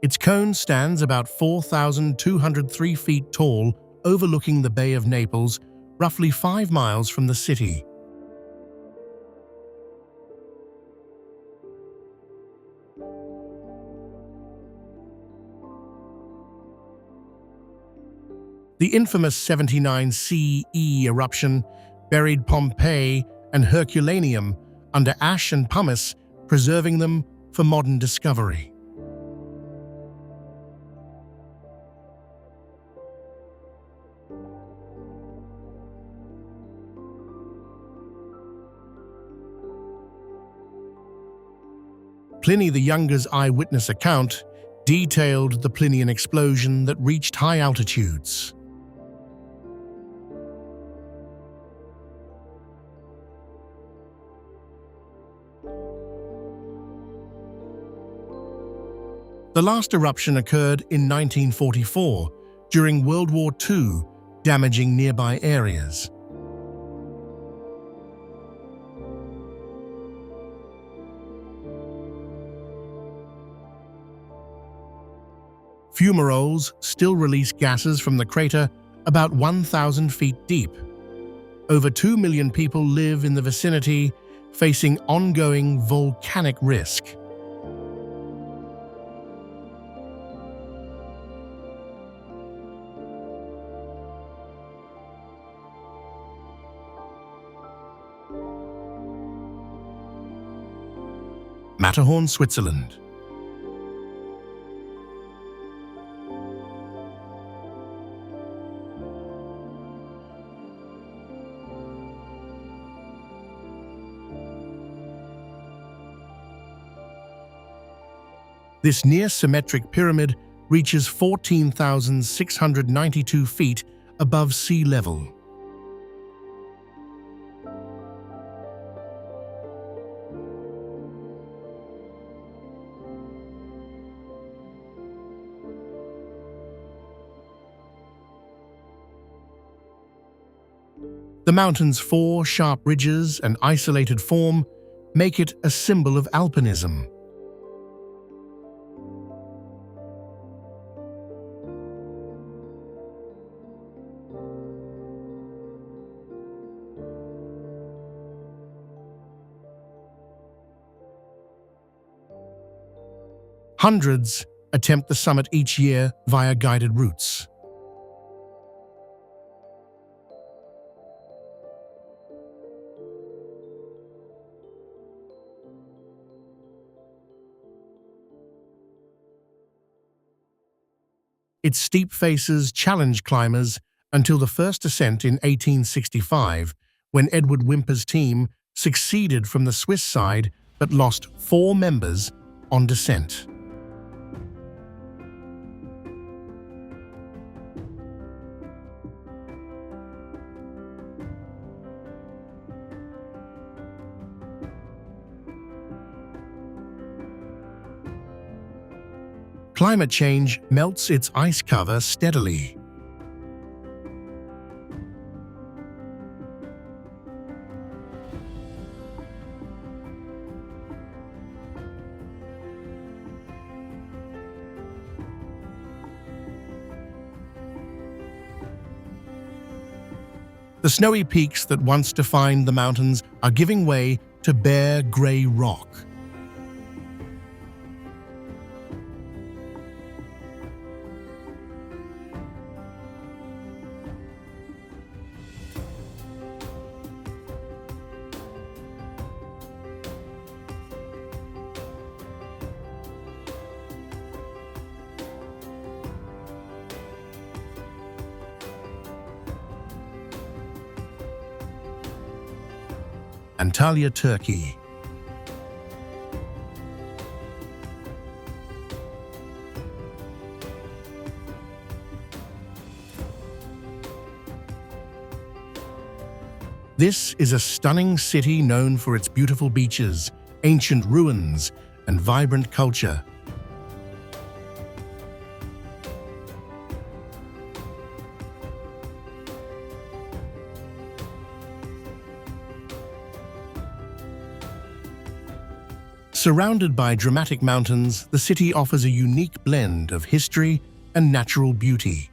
Its cone stands about 4,203 feet tall, overlooking the Bay of Naples, roughly 5 miles from the city. The infamous 79 CE eruption buried Pompeii and Herculaneum under ash and pumice, preserving them for modern discovery. Pliny the Younger's eyewitness account detailed the Plinian explosion that reached high altitudes. The last eruption occurred in 1944 during World War II, damaging nearby areas. Fumaroles still release gases from the crater about 1,000 feet deep. Over 2 million people live in the vicinity, facing ongoing volcanic risk. Matterhorn, Switzerland. This near-symmetric pyramid reaches 14,692 feet above sea level. The mountain's 4 sharp ridges and isolated form make it a symbol of alpinism. Hundreds attempt the summit each year via guided routes. Its steep faces challenge climbers until the first ascent in 1865, when Edward Whymper's team succeeded from the Swiss side but lost 4 members on descent. Climate change melts its ice cover steadily. The snowy peaks that once defined the mountains are giving way to bare grey rock. Antalya, Turkey. This is a stunning city known for its beautiful beaches, ancient ruins, and vibrant culture. Surrounded by dramatic mountains, the city offers a unique blend of history and natural beauty.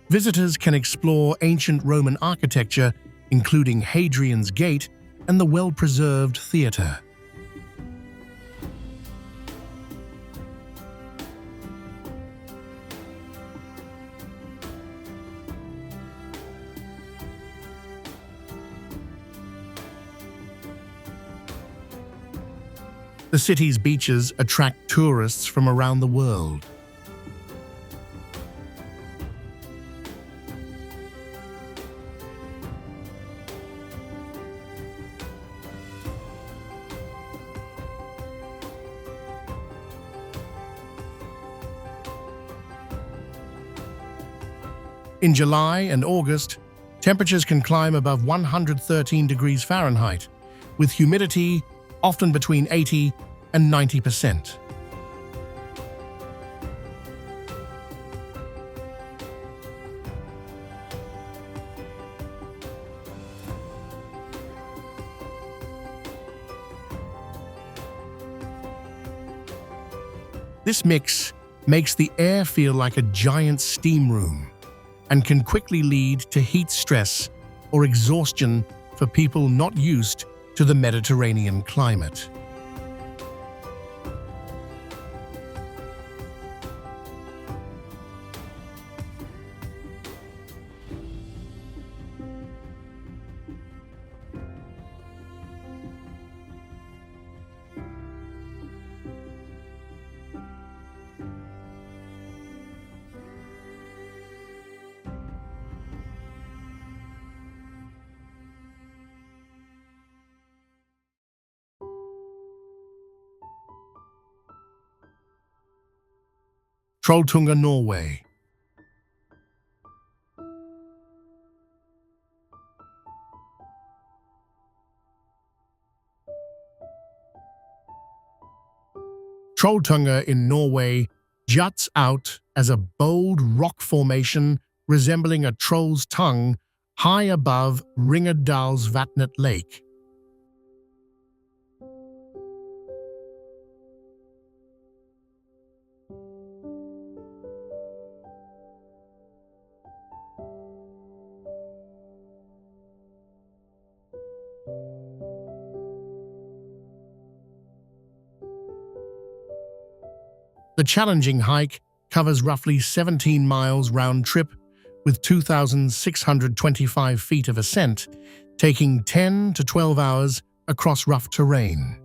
Visitors can explore ancient Roman architecture, including Hadrian's Gate and the well-preserved theatre. The city's beaches attract tourists from around the world. In July and August, temperatures can climb above 113 degrees Fahrenheit, with humidity often between 80 and 90%. This mix makes the air feel like a giant steam room and can quickly lead to heat stress or exhaustion for people not used to the Mediterranean climate. Trolltunga, Norway. Trolltunga in Norway juts out as a bold rock formation resembling a troll's tongue high above Ringerdalsvatnet Lake. The challenging hike covers roughly 17 miles round trip with 2,625 feet of ascent, taking 10 to 12 hours across rough terrain.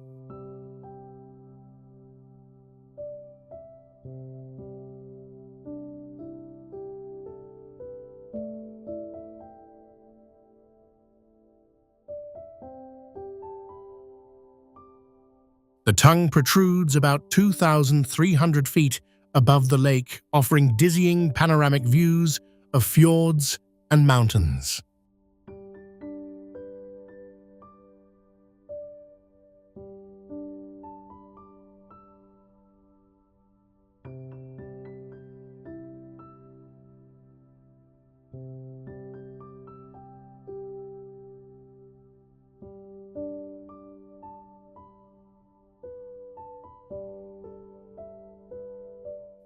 The tongue protrudes about 2,300 feet above the lake, offering dizzying panoramic views of fjords and mountains.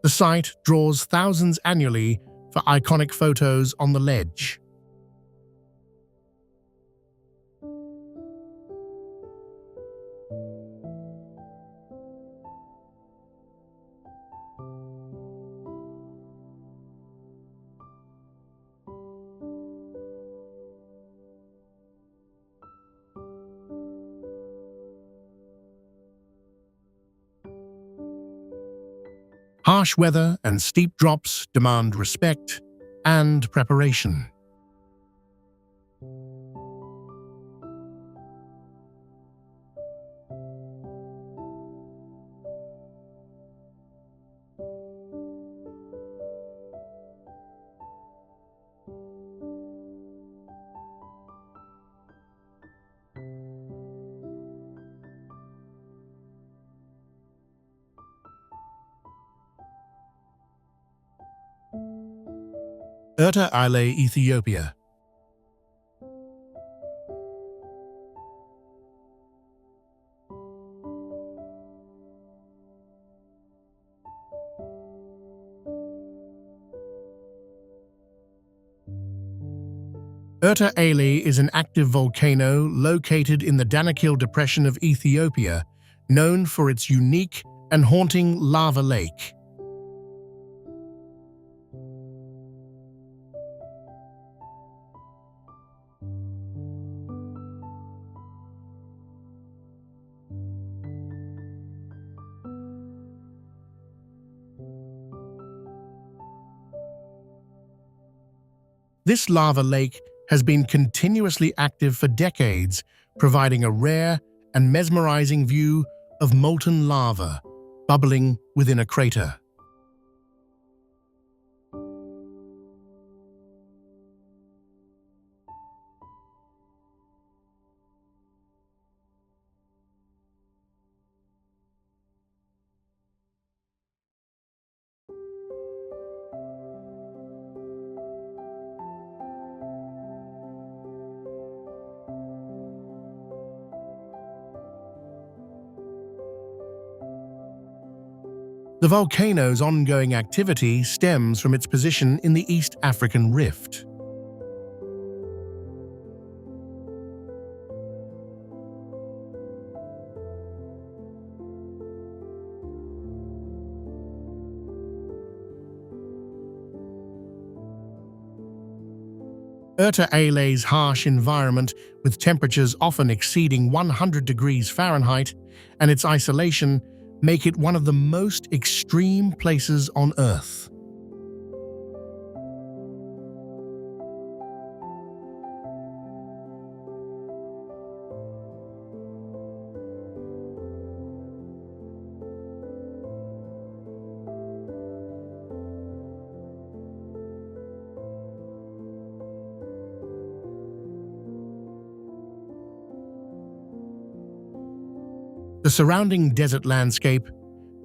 The site draws thousands annually for iconic photos on the ledge. Harsh weather and steep drops demand respect and preparation. Erta Ale, Ethiopia. Erta Ale is an active volcano located in the Danakil Depression of Ethiopia, known for its unique and haunting lava lake. This lava lake has been continuously active for decades, providing a rare and mesmerizing view of molten lava bubbling within a crater. The volcano's ongoing activity stems from its position in the East African Rift. Erta Ale's harsh environment, with temperatures often exceeding 100 degrees Fahrenheit, and its isolation make it one of the most extreme places on Earth. The surrounding desert landscape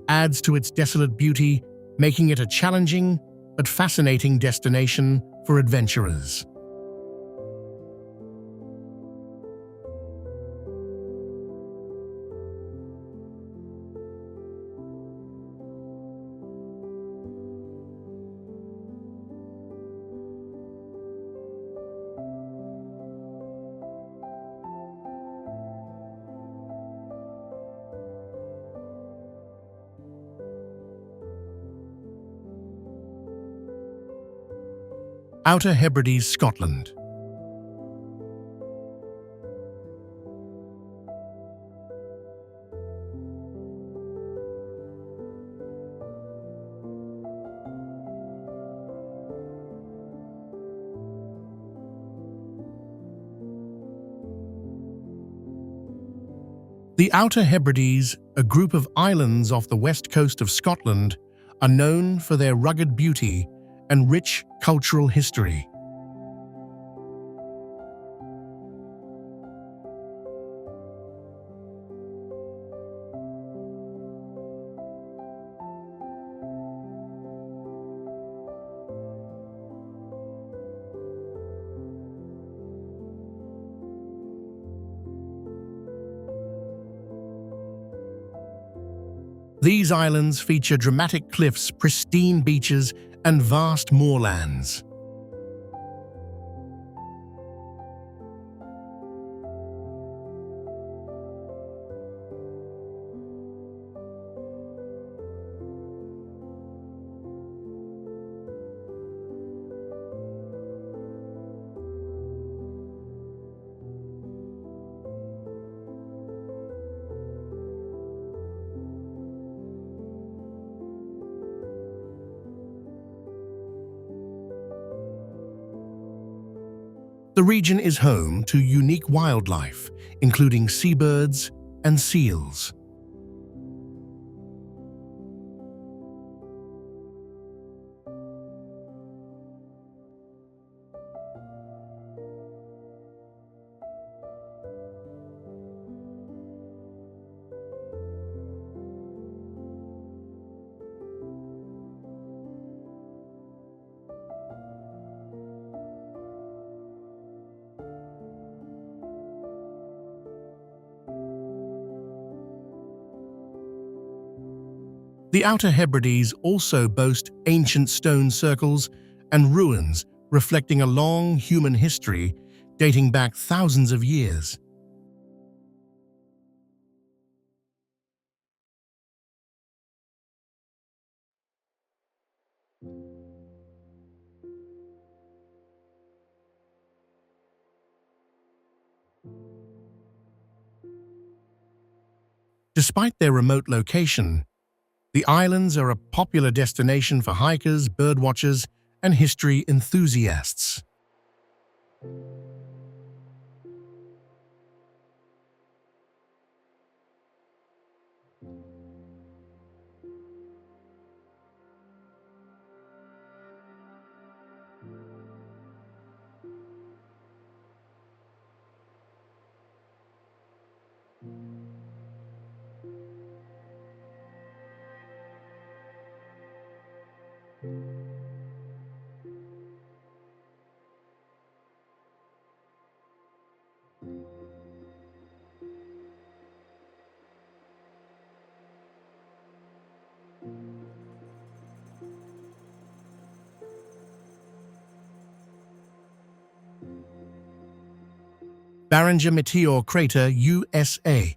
adds to its desolate beauty, making it a challenging but fascinating destination for adventurers. Outer Hebrides, Scotland. The Outer Hebrides, a group of islands off the west coast of Scotland, are known for their rugged beauty and rich cultural history. These islands feature dramatic cliffs, pristine beaches, and vast moorlands. The region is home to unique wildlife, including seabirds and seals. The Outer Hebrides also boast ancient stone circles and ruins reflecting a long human history dating back thousands of years. Despite their remote location, the islands are a popular destination for hikers, birdwatchers, and history enthusiasts. Barringer Meteor Crater, USA.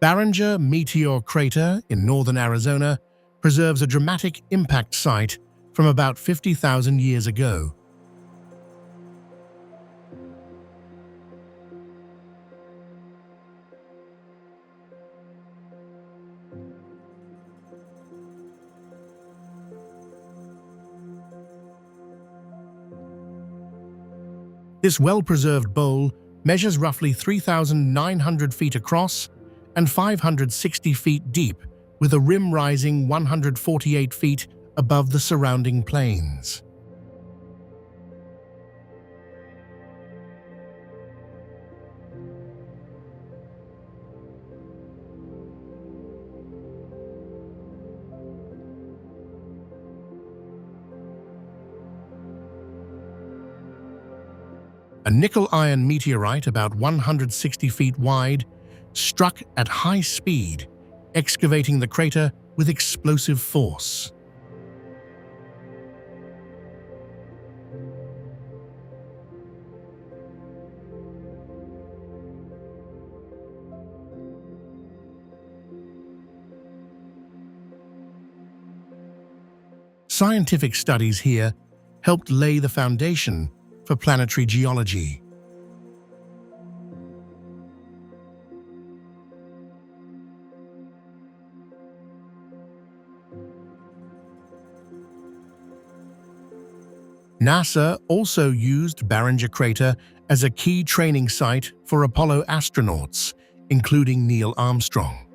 Barringer Meteor Crater in northern Arizona preserves a dramatic impact site from about 50,000 years ago. This well-preserved bowl measures roughly 3,900 feet across and 560 feet deep, with a rim rising 148 feet above the surrounding plains. A nickel-iron meteorite about 160 feet wide struck at high speed, excavating the crater with explosive force. Scientific studies here helped lay the foundation for planetary geology. NASA also used Barringer Crater as a key training site for Apollo astronauts, including Neil Armstrong.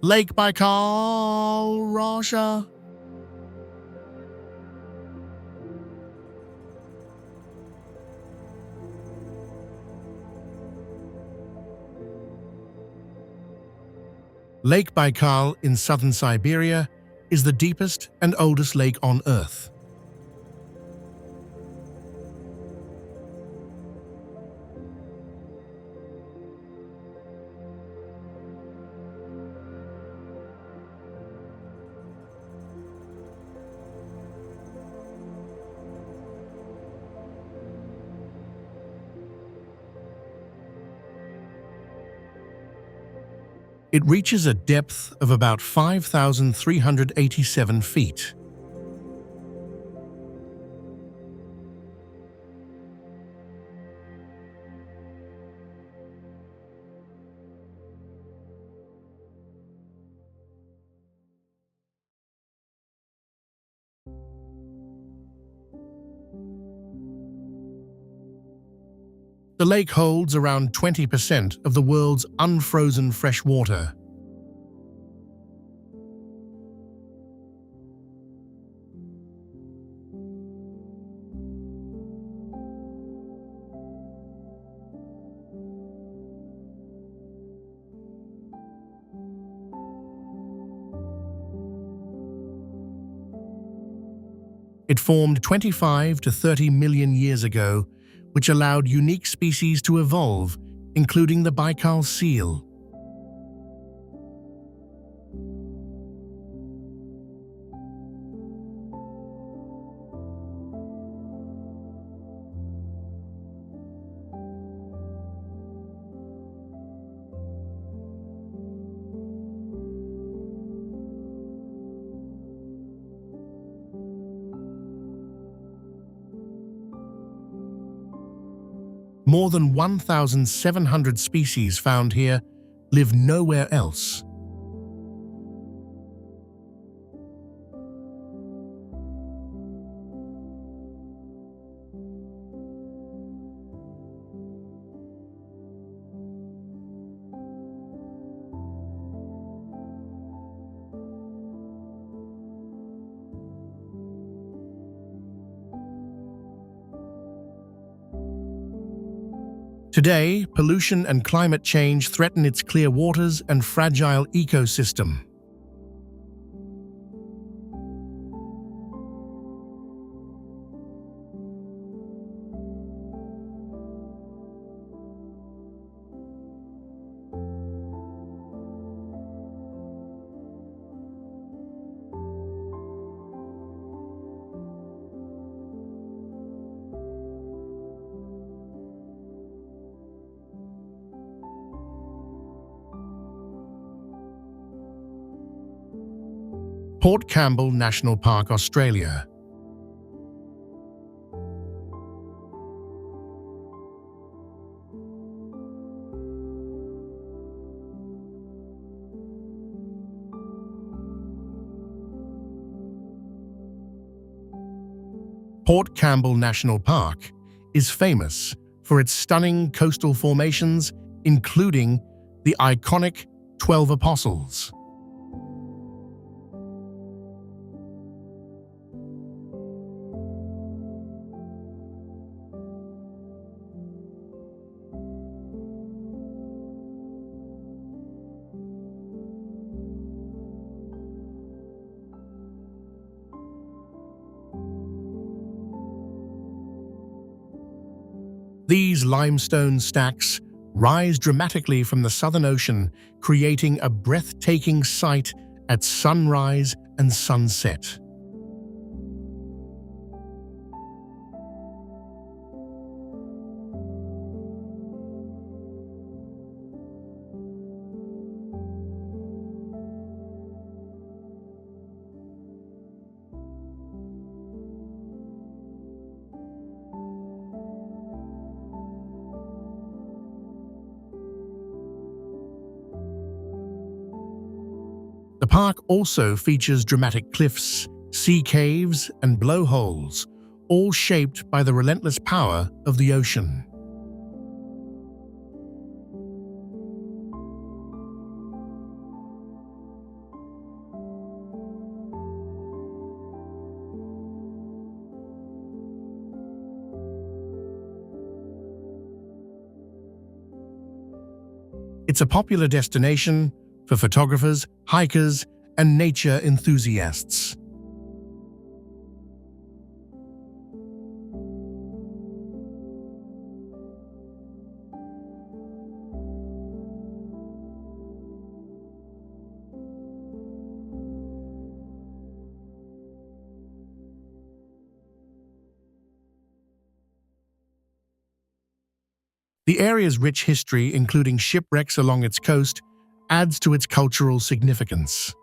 Lake Baikal, Russia. Lake Baikal in southern Siberia is the deepest and oldest lake on Earth. It reaches a depth of about 5,387 feet. The lake holds around 20% of the world's unfrozen fresh water. It formed 25 to 30 million years ago, which allowed unique species to evolve, including the Baikal seal. More than 1,700 species found here live nowhere else. Today, pollution and climate change threaten its clear waters and fragile ecosystem. Port Campbell National Park, Australia. Port Campbell National Park is famous for its stunning coastal formations, including the iconic 12 Apostles. These limestone stacks rise dramatically from the Southern Ocean, creating a breathtaking sight at sunrise and sunset. The park also features dramatic cliffs, sea caves, and blowholes, all shaped by the relentless power of the ocean. It's a popular destination for photographers, hikers, and nature enthusiasts. The area's rich history, including shipwrecks along its coast, adds to its cultural significance.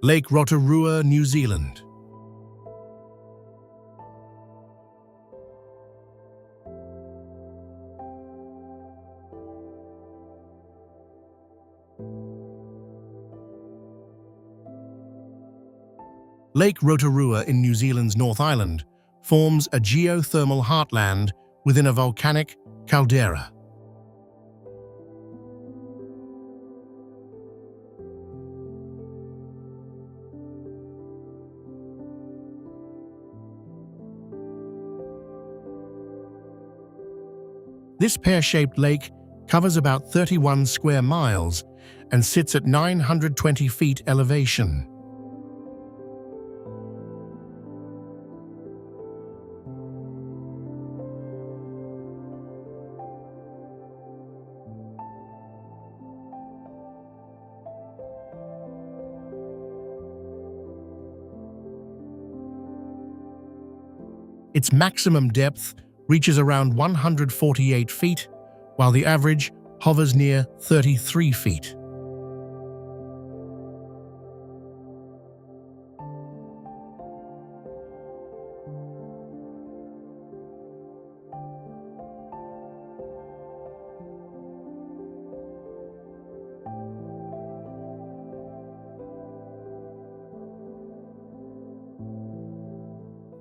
Lake Rotorua, New Zealand. Lake Rotorua in New Zealand's North Island forms a geothermal heartland within a volcanic caldera. This pear-shaped lake covers about 31 square miles and sits at 920 feet elevation. Its maximum depth reaches around 148 feet, while the average hovers near 33 feet.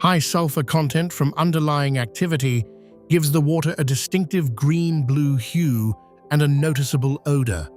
High sulfur content from underlying activity gives the water a distinctive green-blue hue and a noticeable odor.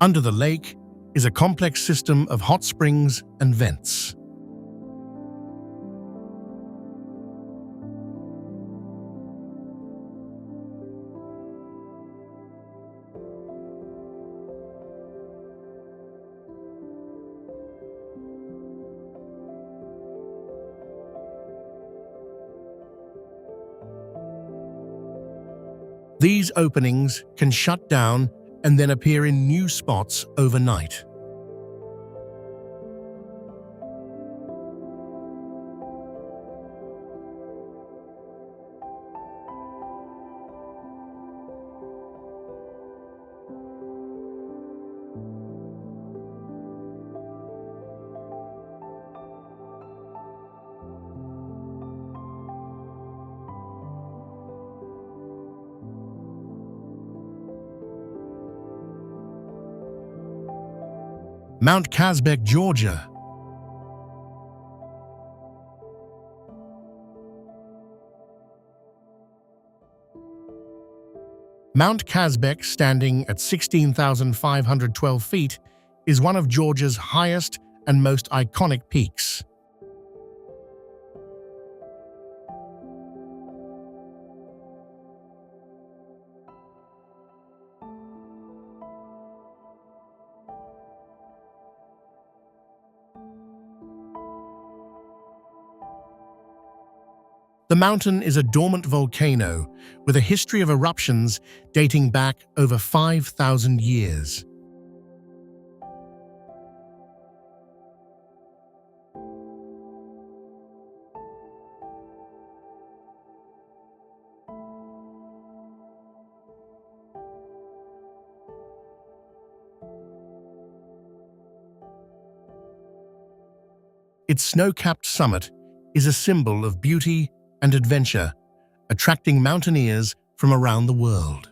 Under the lake is a complex system of hot springs and vents. These openings can shut down and then appear in new spots overnight. Mount Kazbek, Georgia. Mount Kazbek, standing at 16,512 feet, is one of Georgia's highest and most iconic peaks. The mountain is a dormant volcano with a history of eruptions dating back over 5,000 years. Its snow-capped summit is a symbol of beauty and adventure, attracting mountaineers from around the world.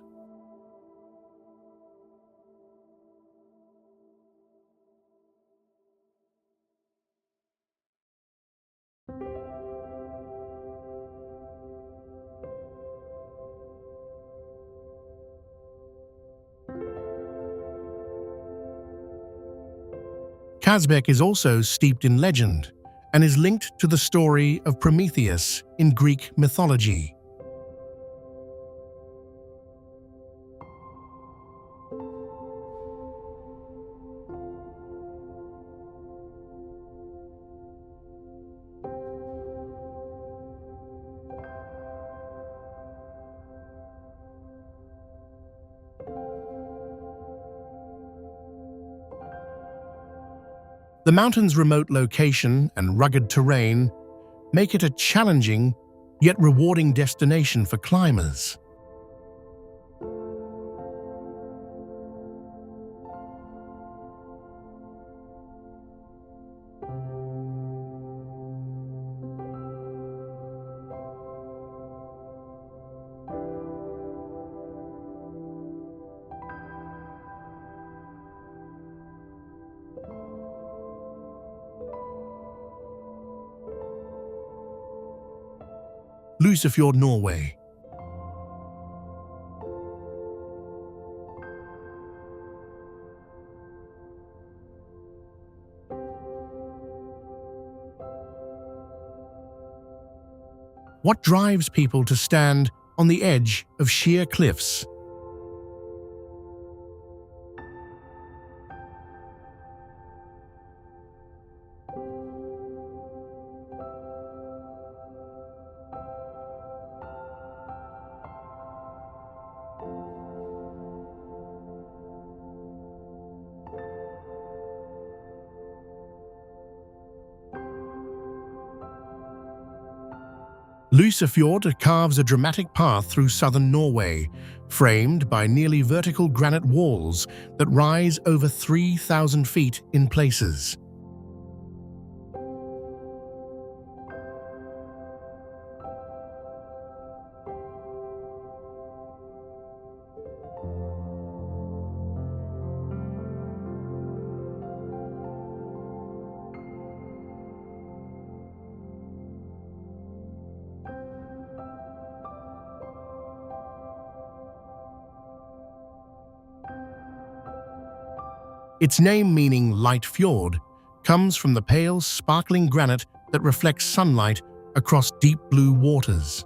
Kazbek is also steeped in legend and is linked to the story of Prometheus in Greek mythology. The mountain's remote location and rugged terrain make it a challenging yet rewarding destination for climbers. Lysefjord, Norway. What drives people to stand on the edge of sheer cliffs? Lysefjord carves a dramatic path through southern Norway, framed by nearly vertical granite walls that rise over 3,000 feet in places. Its name, meaning light fjord, comes from the pale, sparkling granite that reflects sunlight across deep blue waters.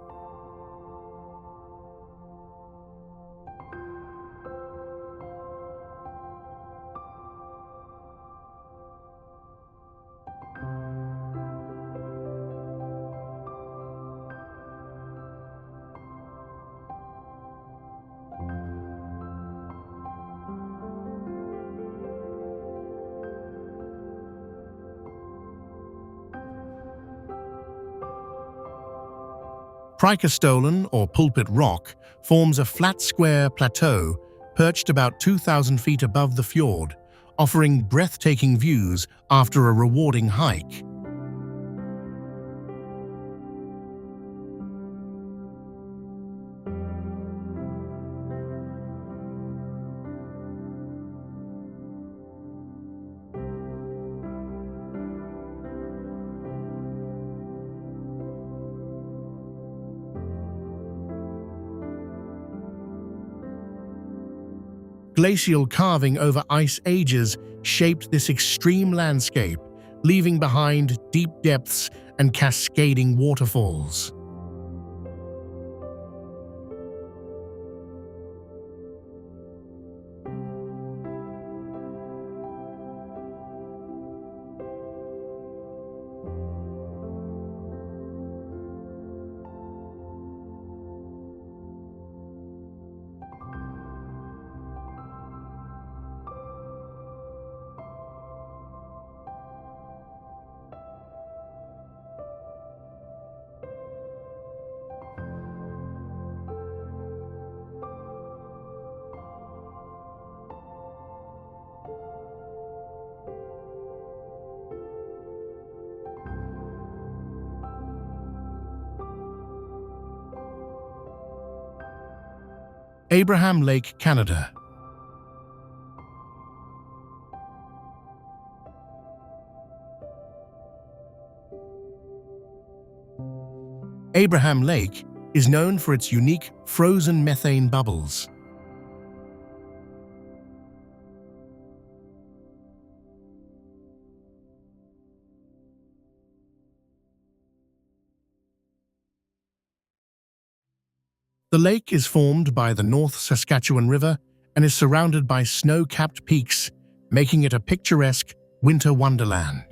Preikestolen, or Pulpit Rock, forms a flat square plateau perched about 2,000 feet above the fjord, offering breathtaking views after a rewarding hike. Glacial carving over ice ages shaped this extreme landscape, leaving behind deep depths and cascading waterfalls. Abraham Lake, Canada. Abraham Lake is known for its unique frozen methane bubbles. The lake is formed by the North Saskatchewan River and is surrounded by snow-capped peaks, making it a picturesque winter wonderland.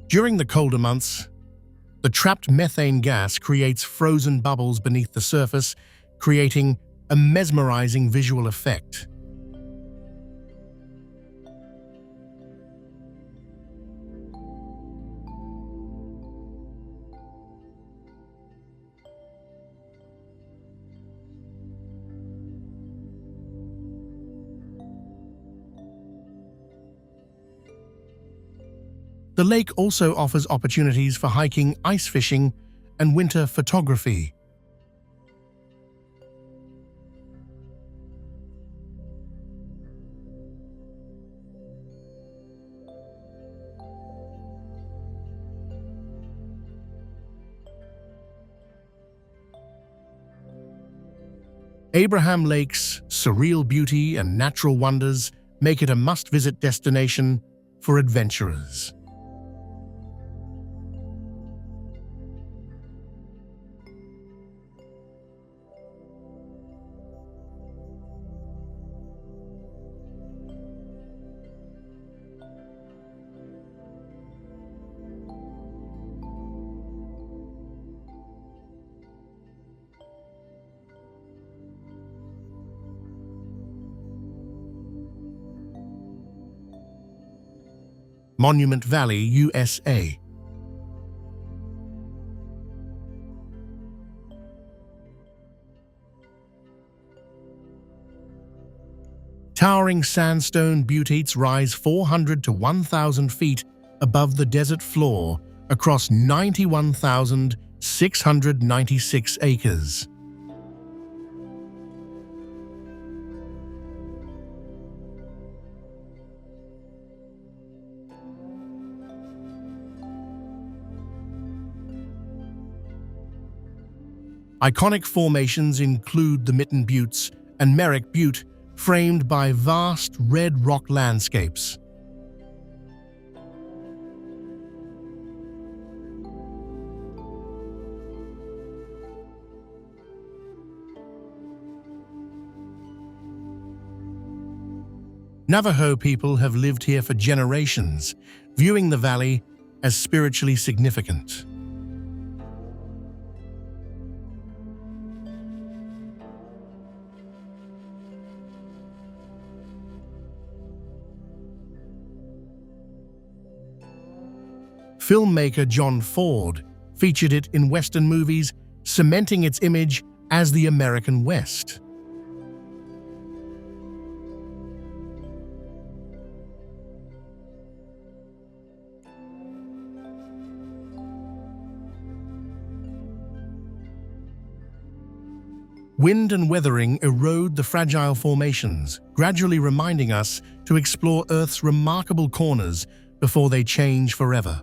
During the colder months, the trapped methane gas creates frozen bubbles beneath the surface, creating a mesmerizing visual effect. The lake also offers opportunities for hiking, ice fishing, and winter photography. Abraham Lake's surreal beauty and natural wonders make it a must-visit destination for adventurers. Monument Valley, USA. Towering sandstone buttes rise 400 to 1,000 feet above the desert floor across 91,696 acres. Iconic formations include the Mitten Buttes and Merrick Butte, framed by vast red rock landscapes. Navajo people have lived here for generations, viewing the valley as spiritually significant. Filmmaker John Ford featured it in Western movies, cementing its image as the American West. Wind and weathering erode the fragile formations, gradually reminding us to explore Earth's remarkable corners before they change forever.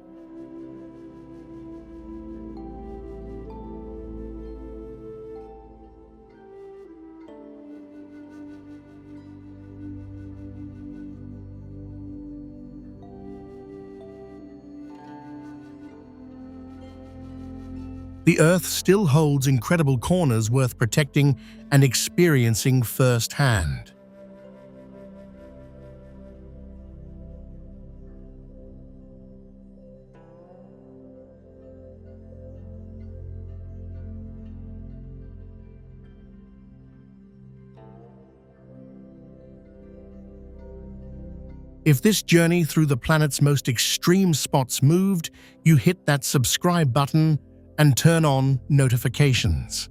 The Earth still holds incredible corners worth protecting and experiencing firsthand. If this journey through the planet's most extreme spots moved, you hit that subscribe button and turn on notifications.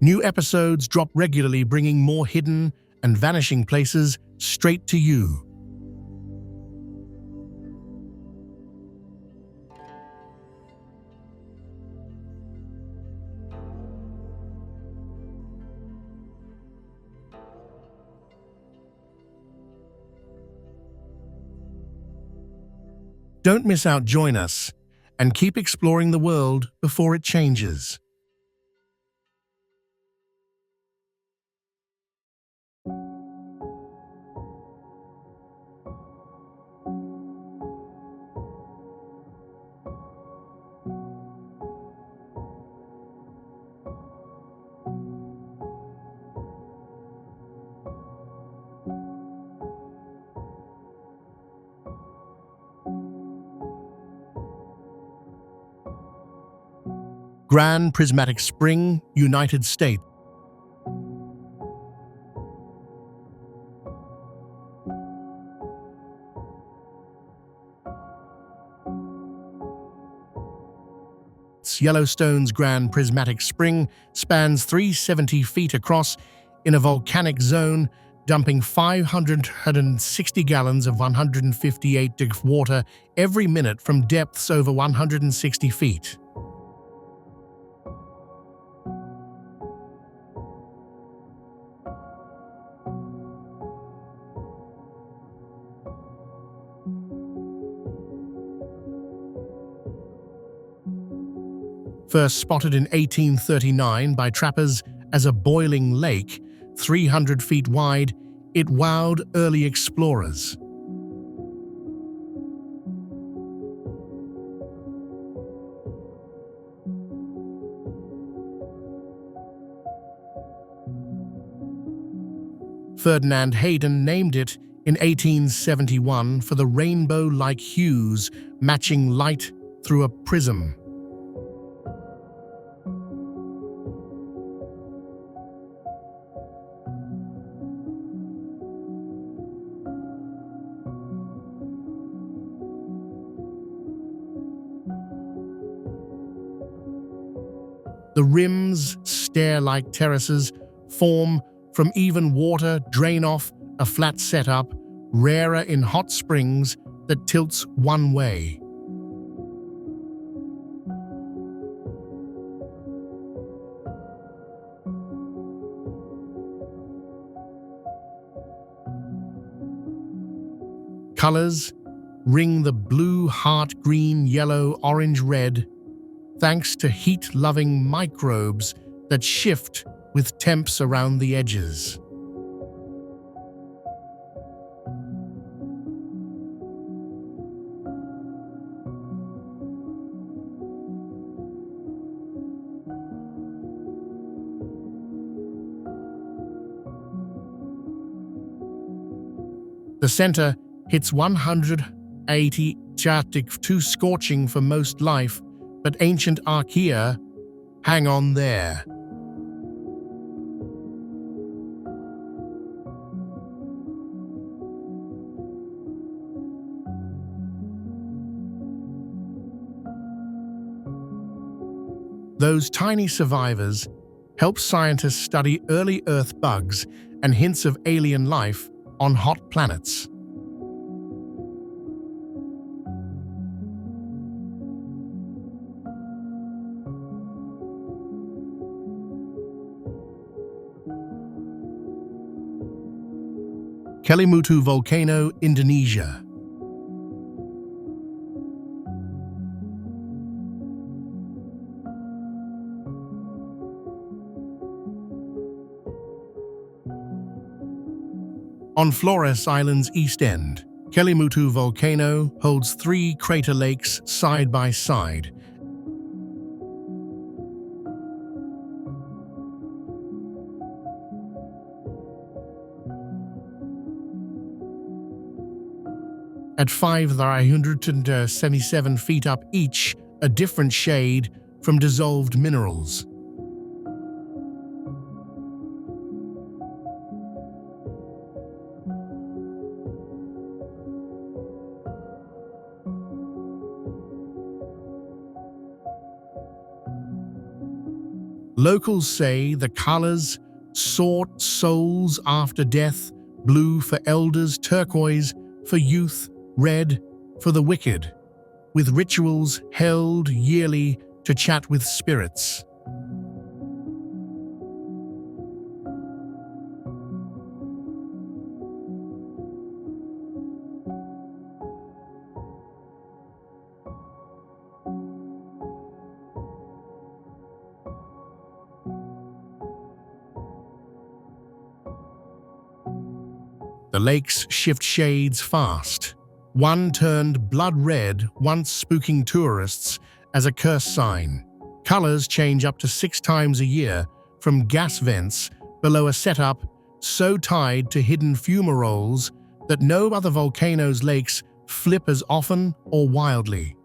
New episodes drop regularly, bringing more hidden and vanishing places straight to you. Don't miss out, join us, and keep exploring the world before it changes. Grand Prismatic Spring, United States. Lakes, Yellowstone's Grand Prismatic Spring, spans 370 feet across in a volcanic zone, dumping 560 gallons of 158 water every minute from depths over 160 feet. First spotted in 1839 by trappers as a boiling lake, 300 feet wide, it wowed early explorers. Ferdinand Hayden named it in 1871 for the rainbow-like hues matching light through a prism. The rims, stair-like terraces, form from even water drain off a flat setup, rarer in hot springs that tilts one way. Colors ring the blue, heart green, yellow, orange, red, thanks to heat-loving microbes that shift with temps around the edges. The center hits 180 Arctic, too scorching for most life, but ancient archaea hang on there. Those tiny survivors help scientists study early Earth bugs and hints of alien life on hot planets. Kelimutu Volcano, Indonesia. On Flores Island's east end, Kelimutu Volcano holds 3 crater lakes side by side. At 577 feet up each, a different shade from dissolved minerals. Locals say the colors sought souls after death, blue for elders, turquoise for youth, red for the wicked, with rituals held yearly to chat with spirits. The lakes shift shades fast. One turned blood red, once spooking tourists as a curse sign. Colors change up to 6 times a year, from gas vents below a setup so tied to hidden fumaroles that no other volcano's lakes flip as often or wildly.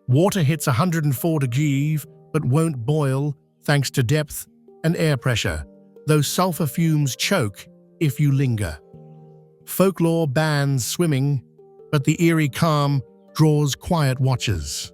Water hits 104 degrees but won't boil, thanks to depth and air pressure, though sulfur fumes choke if you linger. Folklore bans swimming, but the eerie calm draws quiet watchers.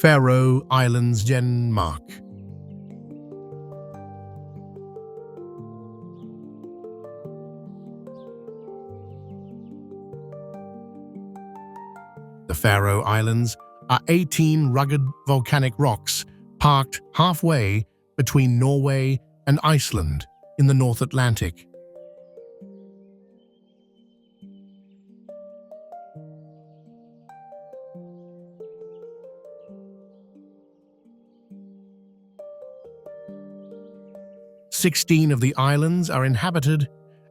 Faroe Islands, Denmark. The Faroe Islands are 18 rugged volcanic rocks parked halfway between Norway and Iceland in the North Atlantic. Sixteen of the islands are inhabited,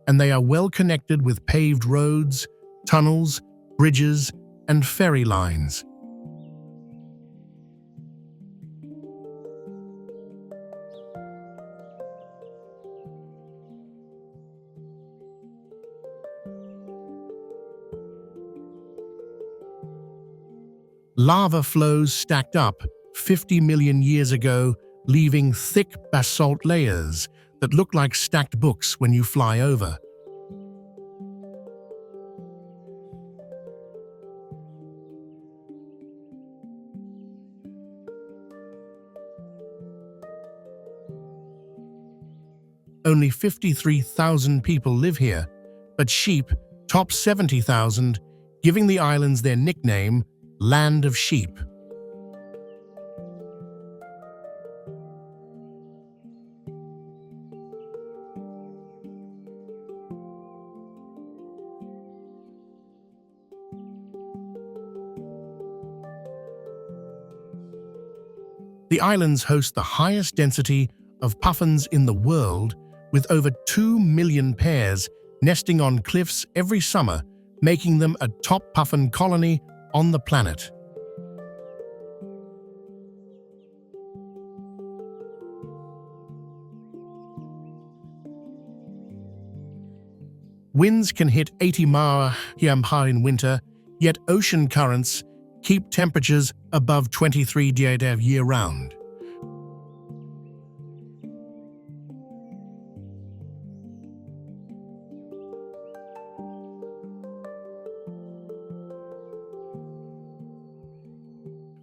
and they are well connected with paved roads, tunnels, bridges, and ferry lines. Lava flows stacked up 50 million years ago, leaving thick basalt layers that look like stacked books when you fly over. Only 53,000 people live here, but sheep top 70,000, giving the islands their nickname, Land of Sheep. The islands host the highest density of puffins in the world, with over 2 million pairs nesting on cliffs every summer, making them a top puffin colony on the planet. Winds can hit 80 mph in winter, yet ocean currents keep temperatures above 23 degrees year-round.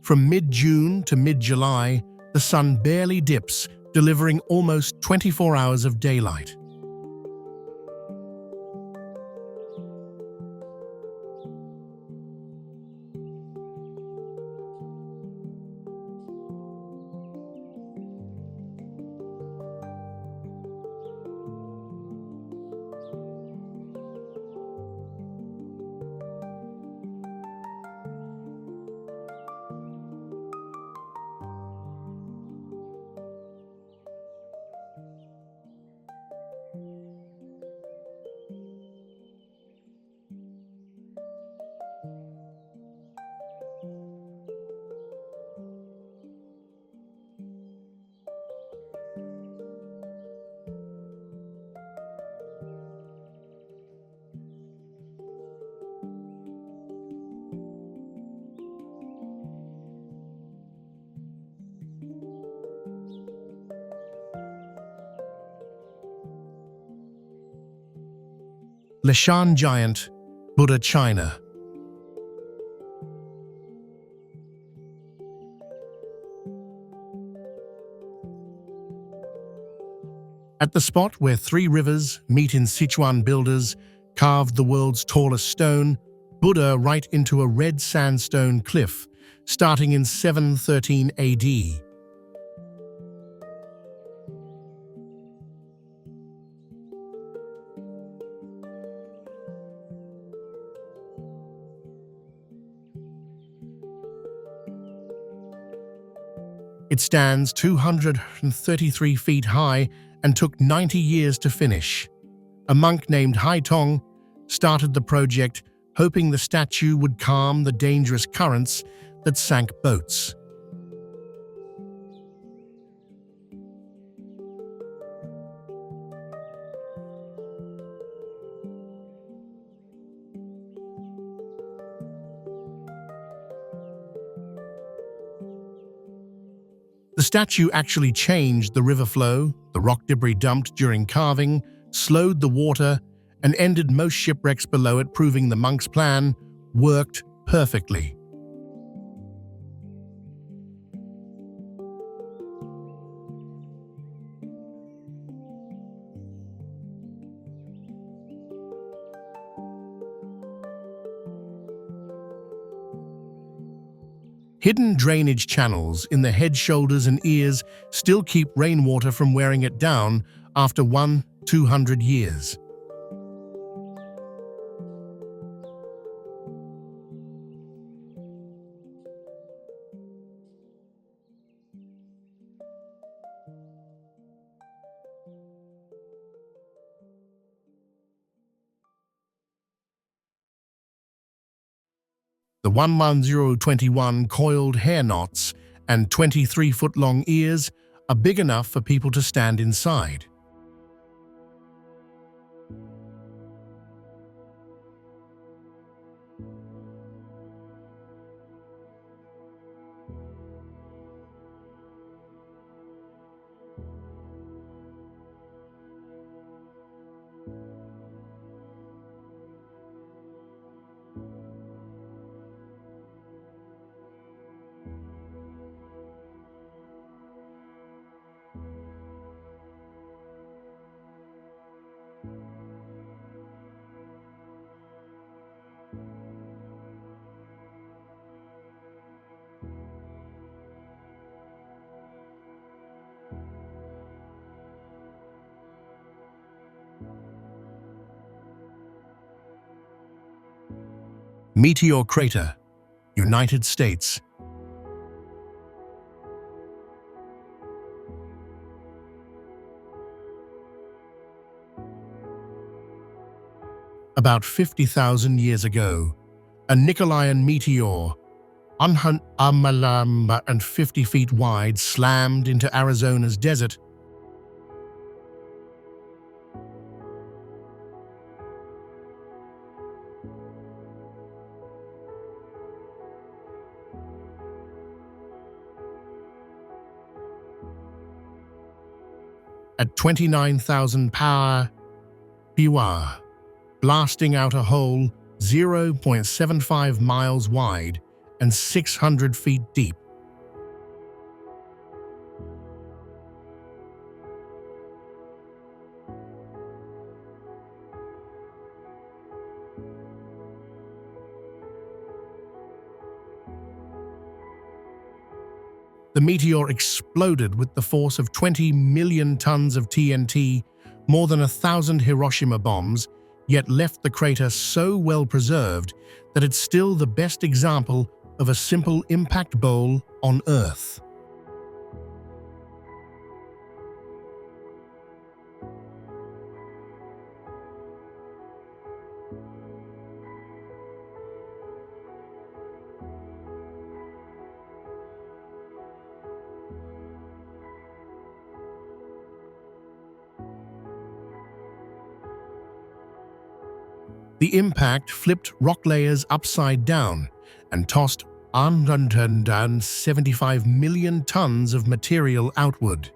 From mid-June to mid-July, the sun barely dips, delivering almost 24 hours of daylight. Leshan Giant, Buddha, China. At the spot where three rivers meet in Sichuan, builders carved the world's tallest stone, Buddha, right into a red sandstone cliff, starting in 713 AD. It stands 233 feet high and took 90 years to finish. A monk named Haitong started the project, hoping the statue would calm the dangerous currents that sank boats. The statue actually changed the river flow. The rock debris dumped during carving slowed the water and ended most shipwrecks below it, proving the monk's plan worked perfectly. Hidden drainage channels in the head, shoulders, and ears still keep rainwater from wearing it down after 200 years. The 11021 coiled hair knots and 23-foot-long ears are big enough for people to stand inside. Meteor Crater, United States. About 50,000 years ago, a Nicolayan meteor, 150 feet wide, slammed into Arizona's desert. At 29,000 power, blasting out a hole 0.75 miles wide and 600 feet deep. The meteor exploded with the force of 20 million tons of TNT, more than 1,000 Hiroshima bombs, yet left the crater so well preserved that it's still the best example of a simple impact bowl on Earth. The impact flipped rock layers upside down and tossed 175 million tons of material outward.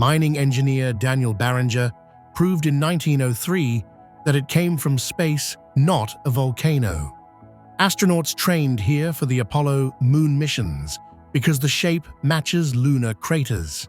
mining engineer Daniel Barringer proved in 1903 that it came from space, not a volcano. Astronauts trained here for the Apollo moon missions because the shape matches lunar craters.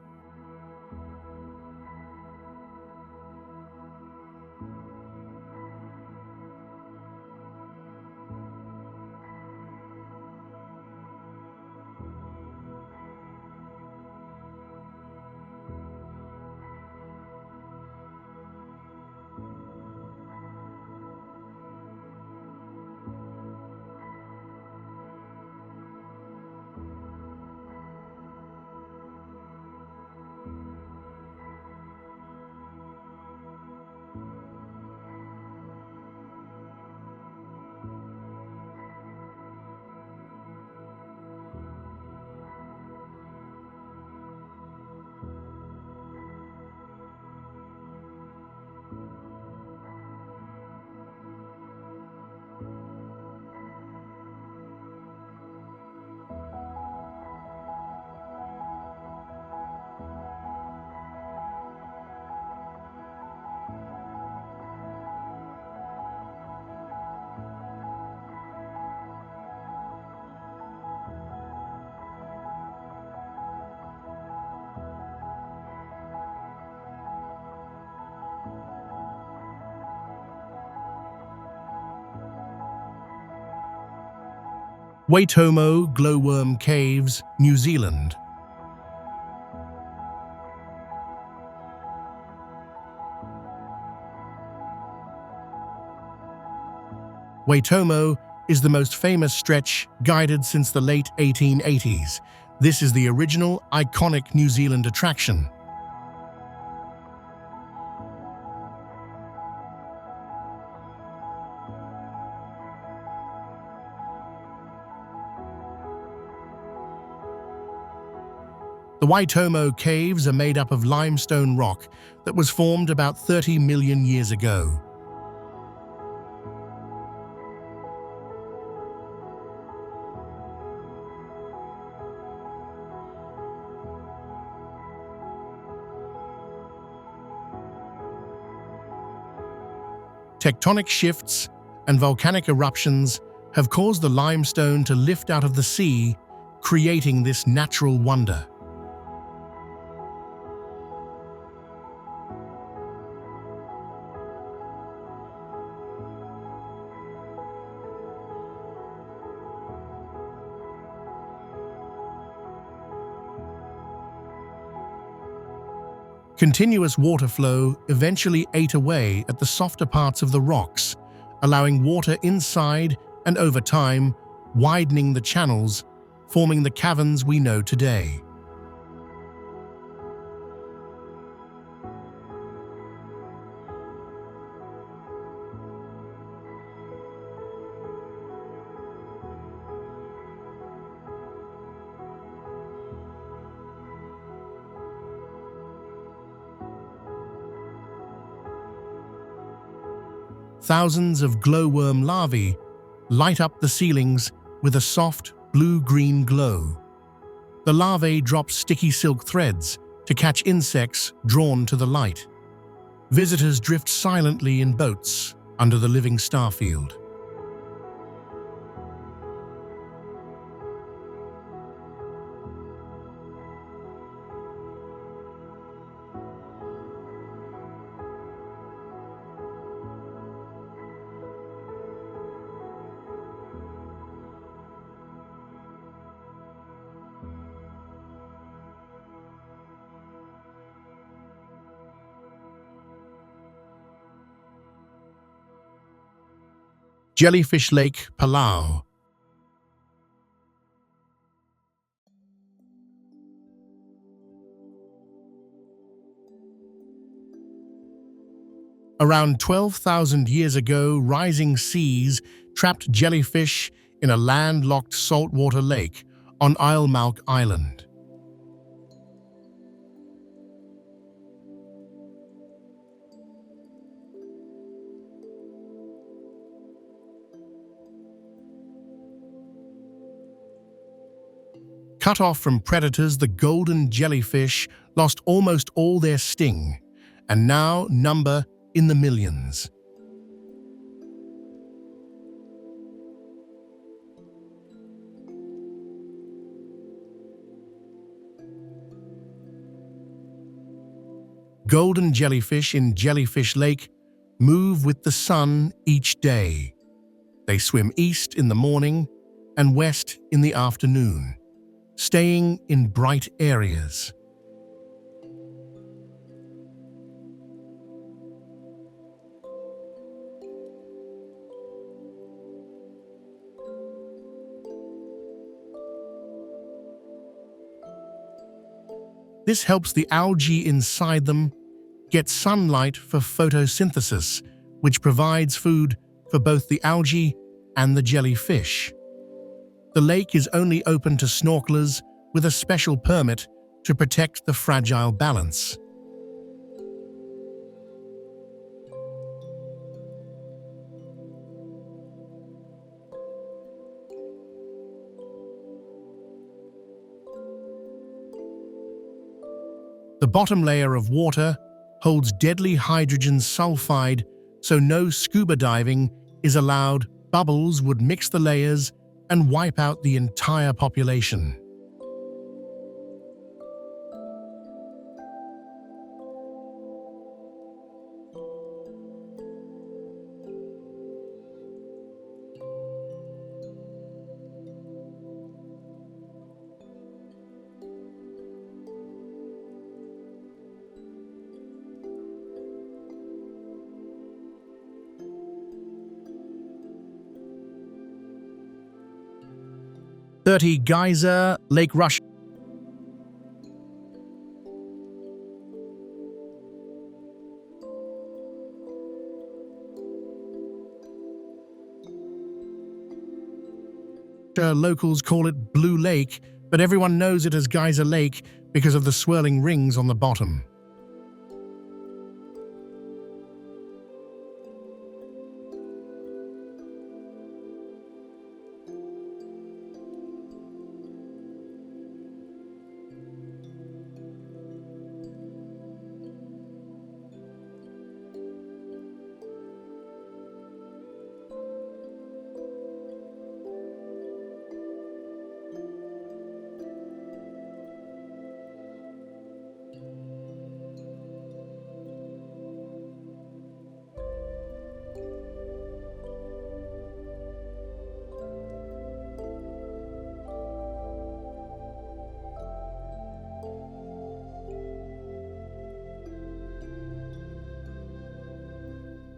Waitomo Glowworm Caves, New Zealand. Waitomo is the most famous stretch guided since the late 1880s. This is the original, iconic New Zealand attraction. The Waitomo Caves are made up of limestone rock that was formed about 30 million years ago. Tectonic shifts and volcanic eruptions have caused the limestone to lift out of the sea, creating this natural wonder. Continuous water flow eventually ate away at the softer parts of the rocks, allowing water inside and over time, widening the channels, forming the caverns we know today. Thousands of glowworm larvae light up the ceilings with a soft blue-green glow. The larvae drop sticky silk threads to catch insects drawn to the light. Visitors drift silently in boats under the living starfield. Jellyfish Lake, Palau. Around 12,000 years ago, rising seas trapped jellyfish in a landlocked saltwater lake on Islemalk Island. Cut off from predators, the golden jellyfish lost almost all their sting, and now number in the millions. Golden jellyfish in Jellyfish Lake move with the sun each day. They swim east in the morning and west in the afternoon, staying in bright areas. This helps the algae inside them get sunlight for photosynthesis, which provides food for both the algae and the jellyfish. The lake is only open to snorkelers with a special permit to protect the fragile balance. The bottom layer of water holds deadly hydrogen sulfide, so no scuba diving is allowed. Bubbles would mix the layers and wipe out the entire population. Geyser Lake Russia. Locals call it Blue Lake, but everyone knows it as Geyser Lake because of the swirling rings on the bottom.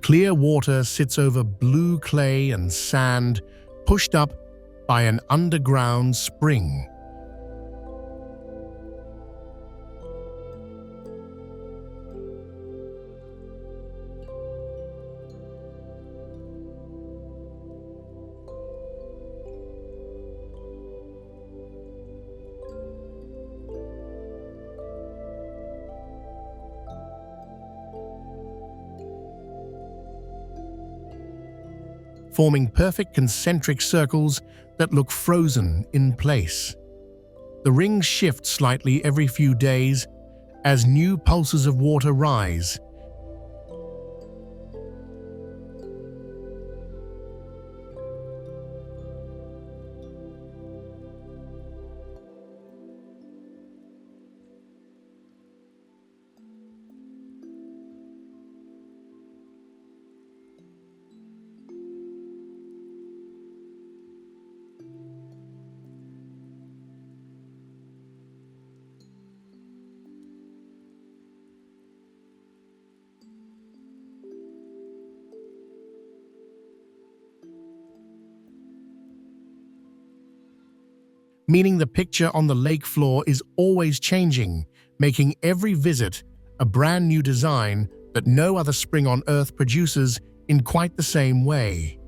Clear water sits over blue clay and sand, pushed up by an underground spring. Forming perfect concentric circles that look frozen in place. The rings shift slightly every few days as new pulses of water rise. Meaning the picture on the lake floor is always changing, making every visit a brand new design that no other spring on Earth produces in quite the same way.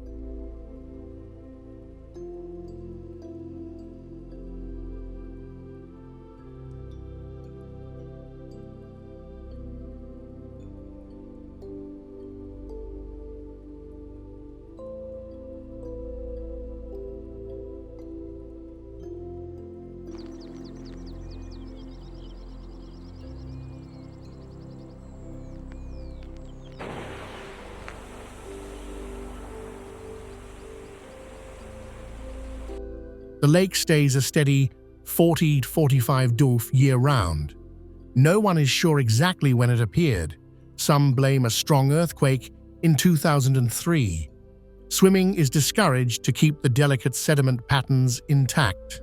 The lake stays a steady 40 to 45 doof year-round. No one is sure exactly when it appeared. Some blame a strong earthquake in 2003. Swimming is discouraged to keep the delicate sediment patterns intact.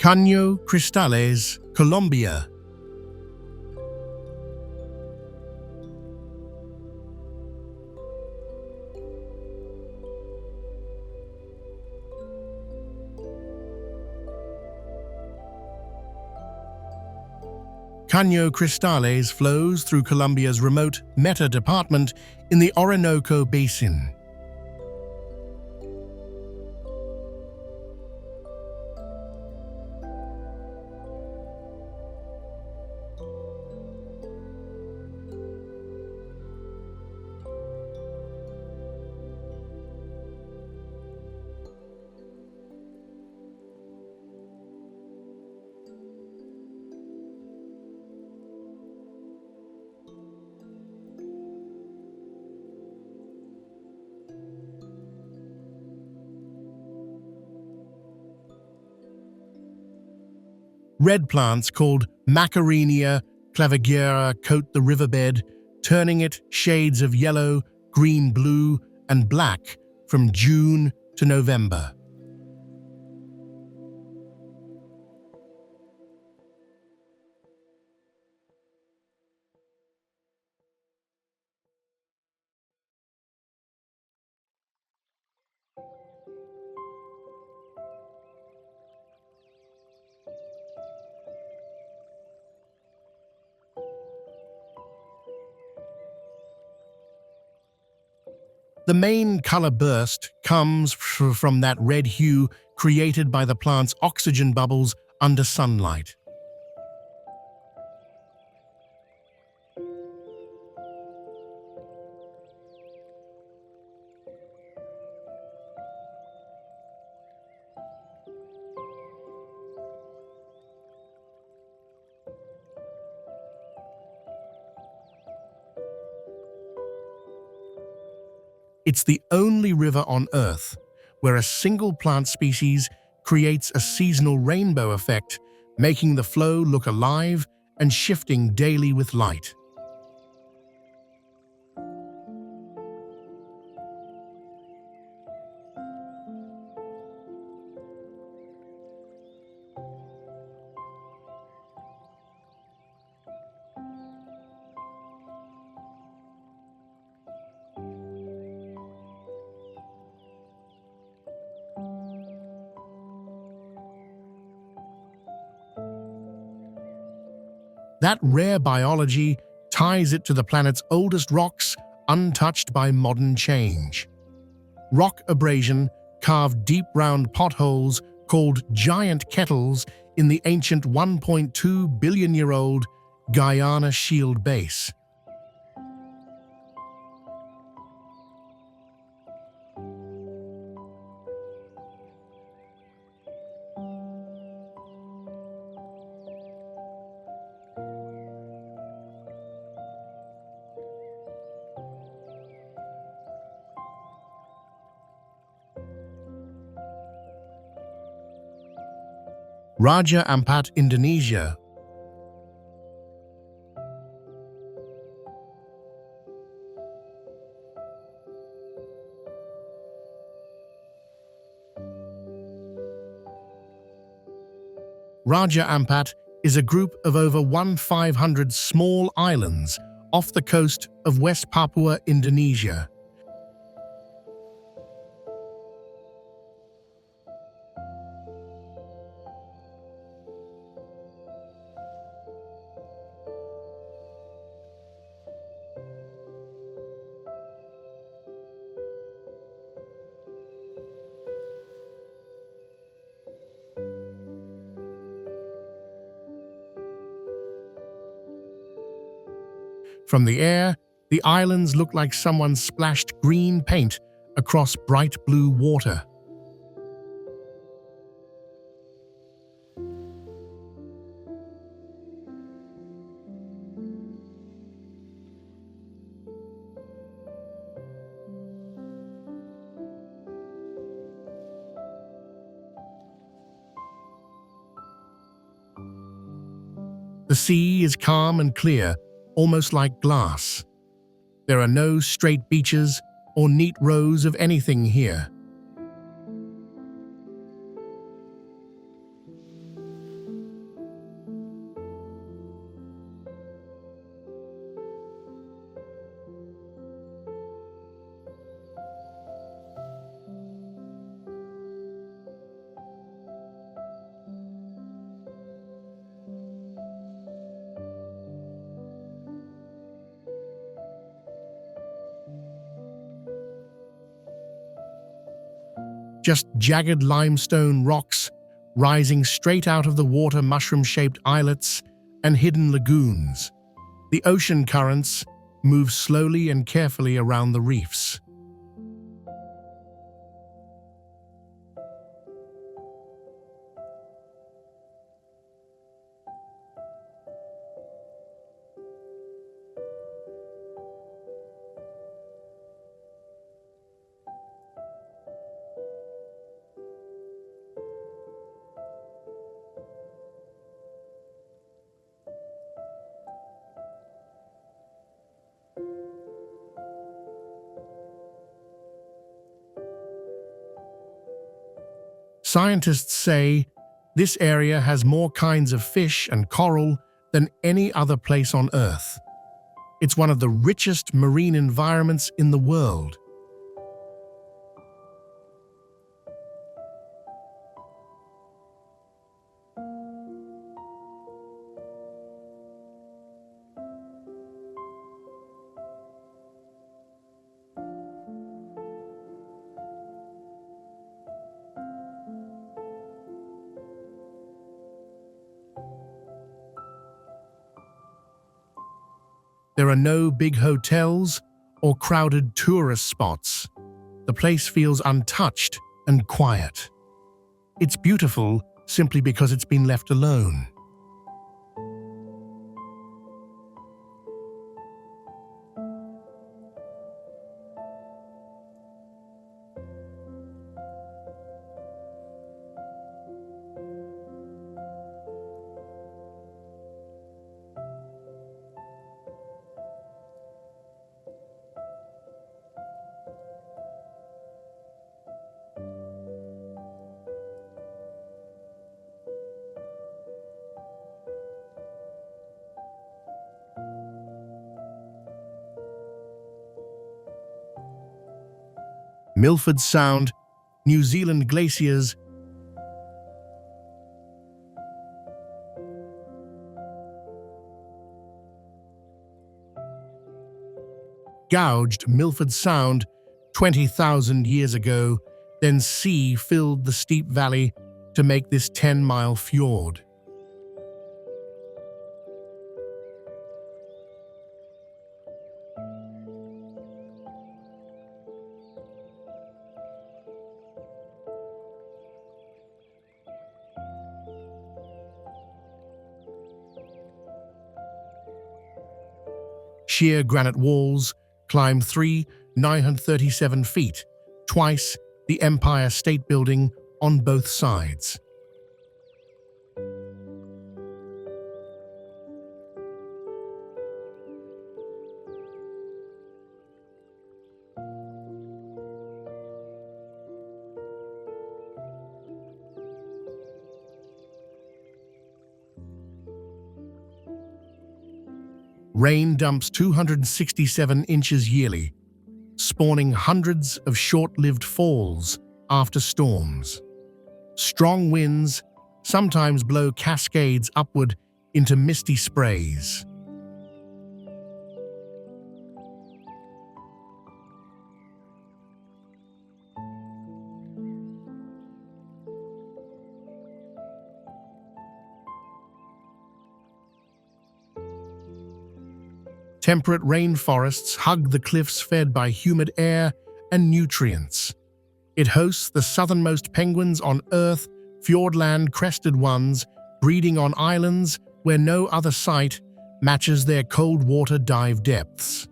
Cano Cristales, Colombia. Cano Cristales flows through Colombia's remote Meta department in the Orinoco Basin. Red plants called Macarenia clavigera coat the riverbed, turning it shades of yellow, green, blue, and black from June to November. The main color burst comes from that red hue created by the plant's oxygen bubbles under sunlight. It's the only river on Earth where a single plant species creates a seasonal rainbow effect, making the flow look alive and shifting daily with light. That rare biology ties it to the planet's oldest rocks, untouched by modern change. Rock abrasion carved deep round potholes called giant kettles in the ancient 1.2 billion-year-old Guyana Shield Base. Raja Ampat, Indonesia. Raja Ampat is a group of over 1,500 small islands off the coast of West Papua, Indonesia. From the air, the islands look like someone splashed green paint across bright blue water. The sea is calm and clear, almost like glass. There are no straight beaches or neat rows of anything here. Just jagged limestone rocks rising straight out of the water, mushroom-shaped islets and hidden lagoons. The ocean currents move slowly and carefully around the reefs. Scientists say this area has more kinds of fish and coral than any other place on Earth. It's one of the richest marine environments in the world. There are no big hotels or crowded tourist spots. The place feels untouched and quiet. It's beautiful simply because it's been left alone. Milford Sound, New Zealand glaciers, gouged Milford Sound 20,000 years ago, then sea filled the steep valley to make this 10-mile fjord. Sheer granite walls climb 937 feet, twice the Empire State Building on both sides. Rain dumps 267 inches yearly, spawning hundreds of short-lived falls after storms. Strong winds sometimes blow cascades upward into misty sprays. Temperate rainforests hug the cliffs fed by humid air and nutrients. It hosts the southernmost penguins on Earth, fjordland-crested ones, breeding on islands where no other site matches their cold water dive depths.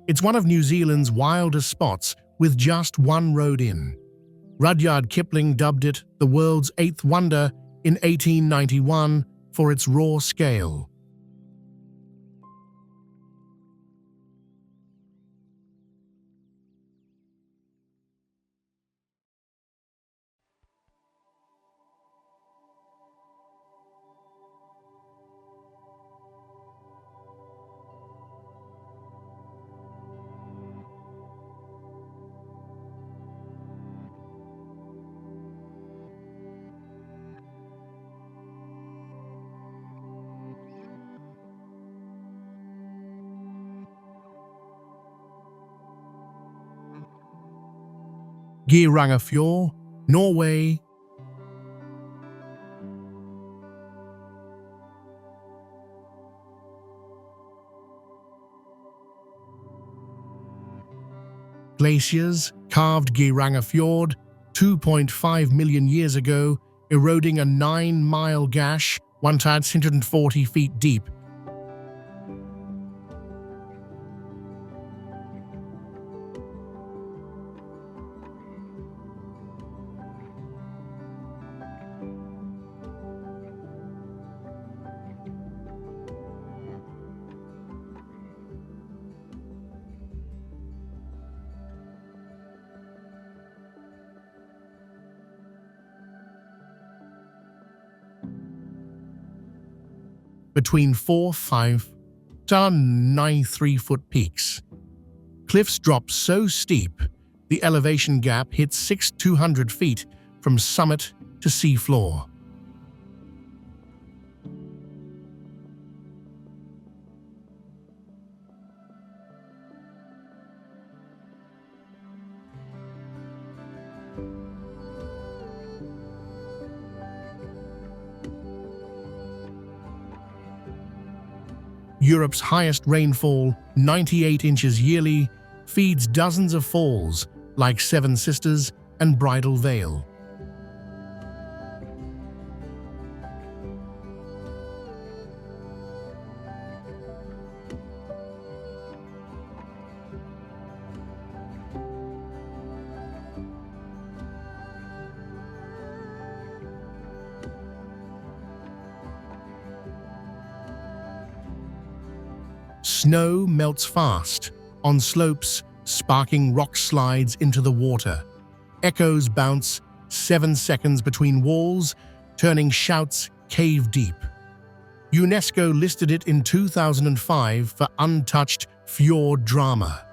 It's one of New Zealand's wildest spots with just one road in. Rudyard Kipling dubbed it the world's eighth wonder in 1891 for its raw scale. Geirangafjord, Norway. Glaciers carved Geirangafjord 2.5 million years ago, eroding a 9-mile gash 140 feet deep. Between 4-5 to 9 3-foot peaks. Cliffs drop so steep, the elevation gap hits 200 feet from summit to seafloor. Europe's highest rainfall, 98 inches yearly, feeds dozens of falls like Seven Sisters and Bridal Veil. Snow melts fast, on slopes, sparking rock slides into the water. Echoes bounce 7 seconds between walls, turning shouts cave deep. UNESCO listed it in 2005 for untouched fjord drama.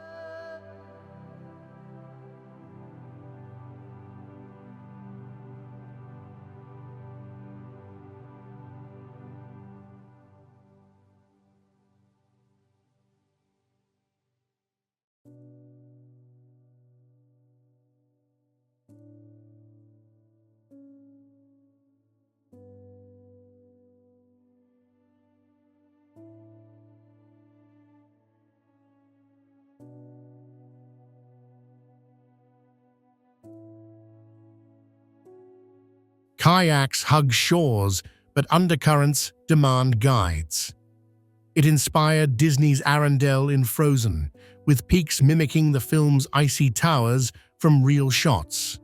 Kayaks hug shores, but undercurrents demand guides. It inspired Disney's Arendelle in Frozen, with peaks mimicking the film's icy towers from real shots.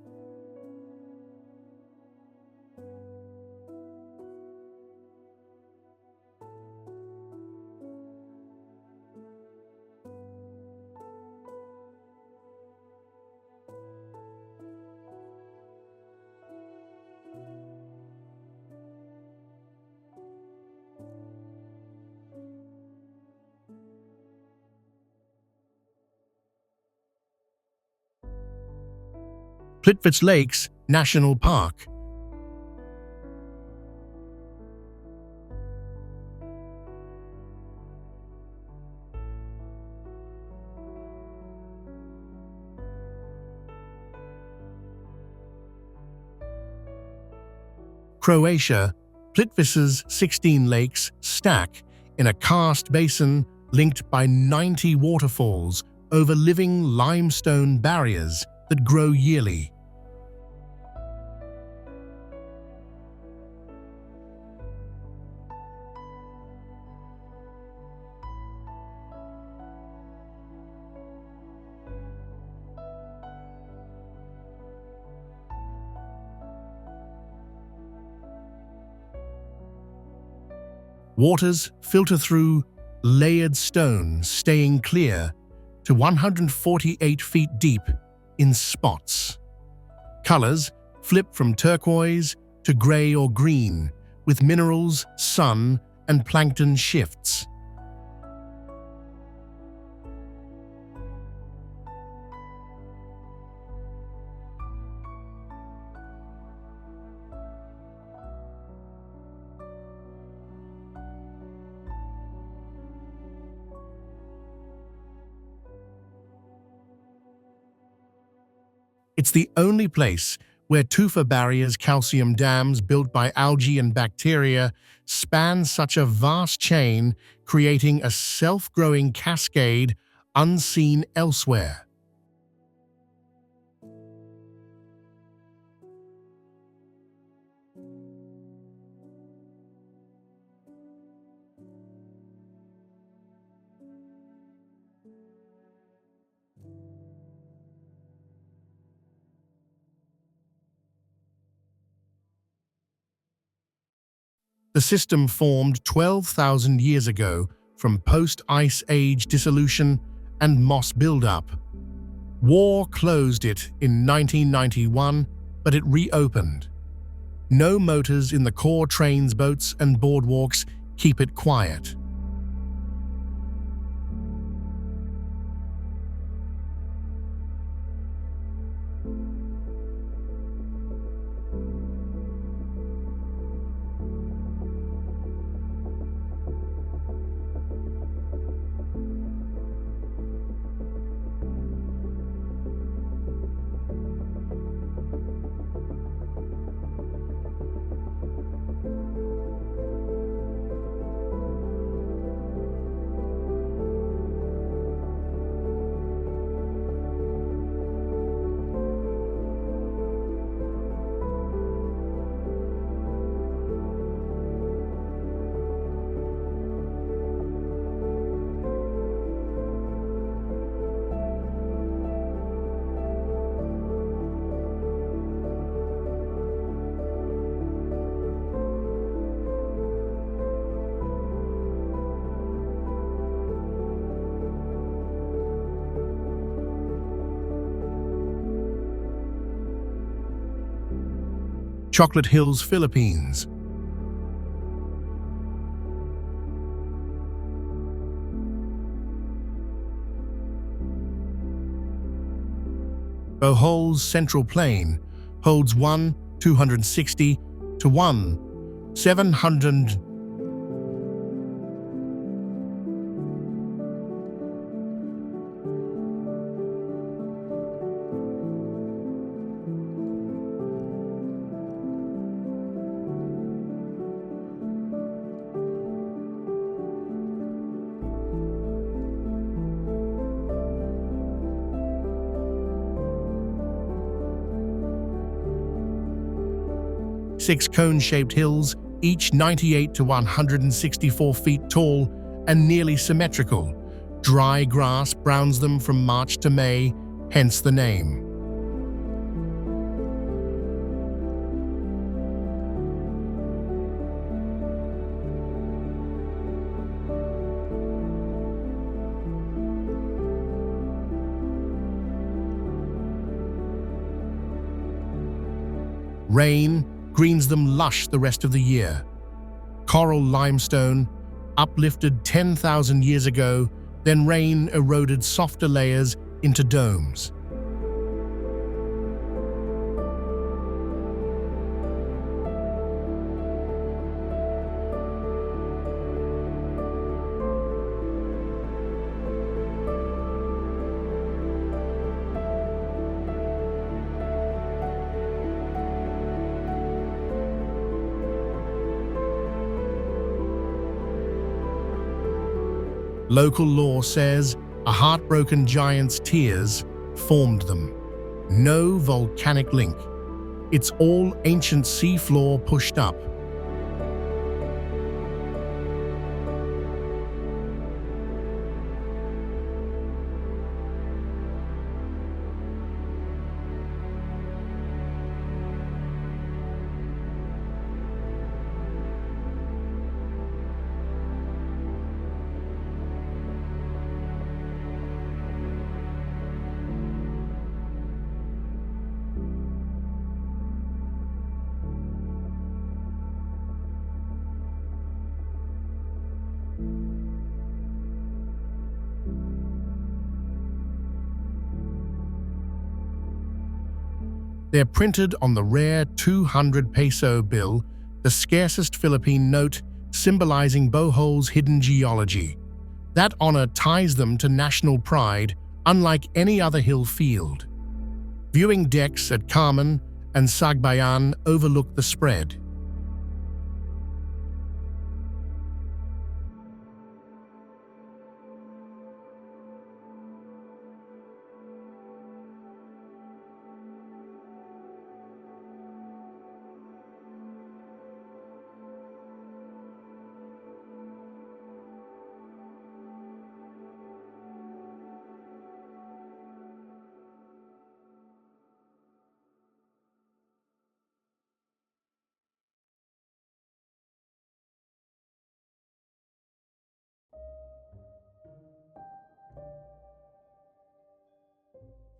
Plitvice Lakes National Park. Croatia, Plitvice's 16 lakes stack in a karst basin linked by 90 waterfalls over living limestone barriers that grow yearly. Waters filter through layered stone, staying clear to 148 feet deep in spots. Colors flip from turquoise to gray or green, with minerals, sun, and plankton shifts. It's the only place where tufa barriers, calcium dams built by algae and bacteria, span such a vast chain, creating a self-growing cascade unseen elsewhere. The system formed 12,000 years ago from post-Ice Age dissolution and moss buildup. War closed it in 1991, but it reopened. No motors in the core trains, boats, and boardwalks keep it quiet. Chocolate Hills, Philippines. Bohol's Central Plain holds 1/260 to 1/700 6 cone-shaped hills, each 98 to 164 feet tall and nearly symmetrical. Dry grass browns them from March to May, hence the name. Rain greens them lush the rest of the year. Coral limestone, uplifted 10,000 years ago, then rain eroded softer layers into domes. Local lore says a heartbroken giant's tears formed them. No volcanic link. It's all ancient seafloor pushed up. They're printed on the rare 200 peso bill, the scarcest Philippine note symbolizing Bohol's hidden geology. That honor ties them to national pride, unlike any other hill field. Viewing decks at Carmen and Sagbayan overlook the spread.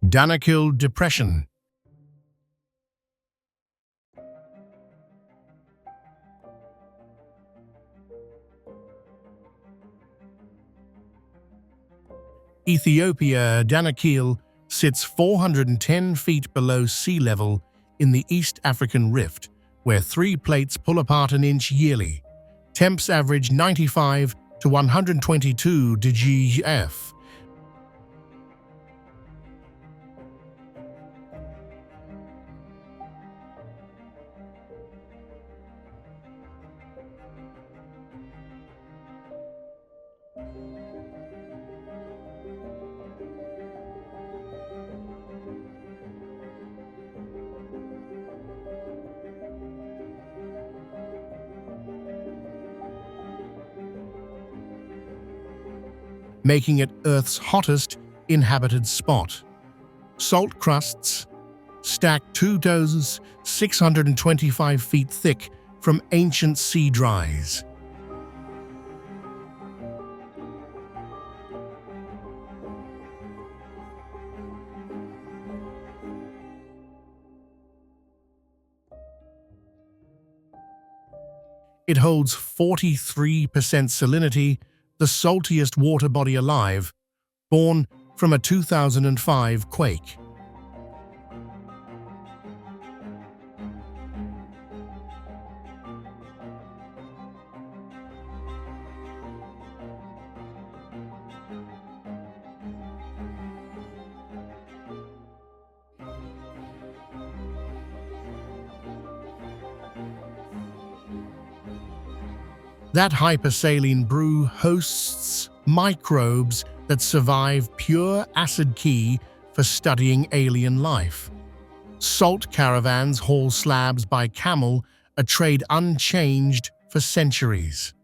Danakil Depression. Ethiopia, Danakil sits 410 feet below sea level in the East African Rift, where 3 plates pull apart an inch yearly. Temps average 95 to 122 degf. Making it Earth's hottest inhabited spot. Salt crusts stack 2,625 feet thick from ancient sea dries. It holds 43% salinity, the saltiest water body alive, born from a 2005 quake. That hypersaline brew hosts microbes that survive pure acid key for studying alien life. Salt caravans haul slabs by camel, a trade unchanged for centuries.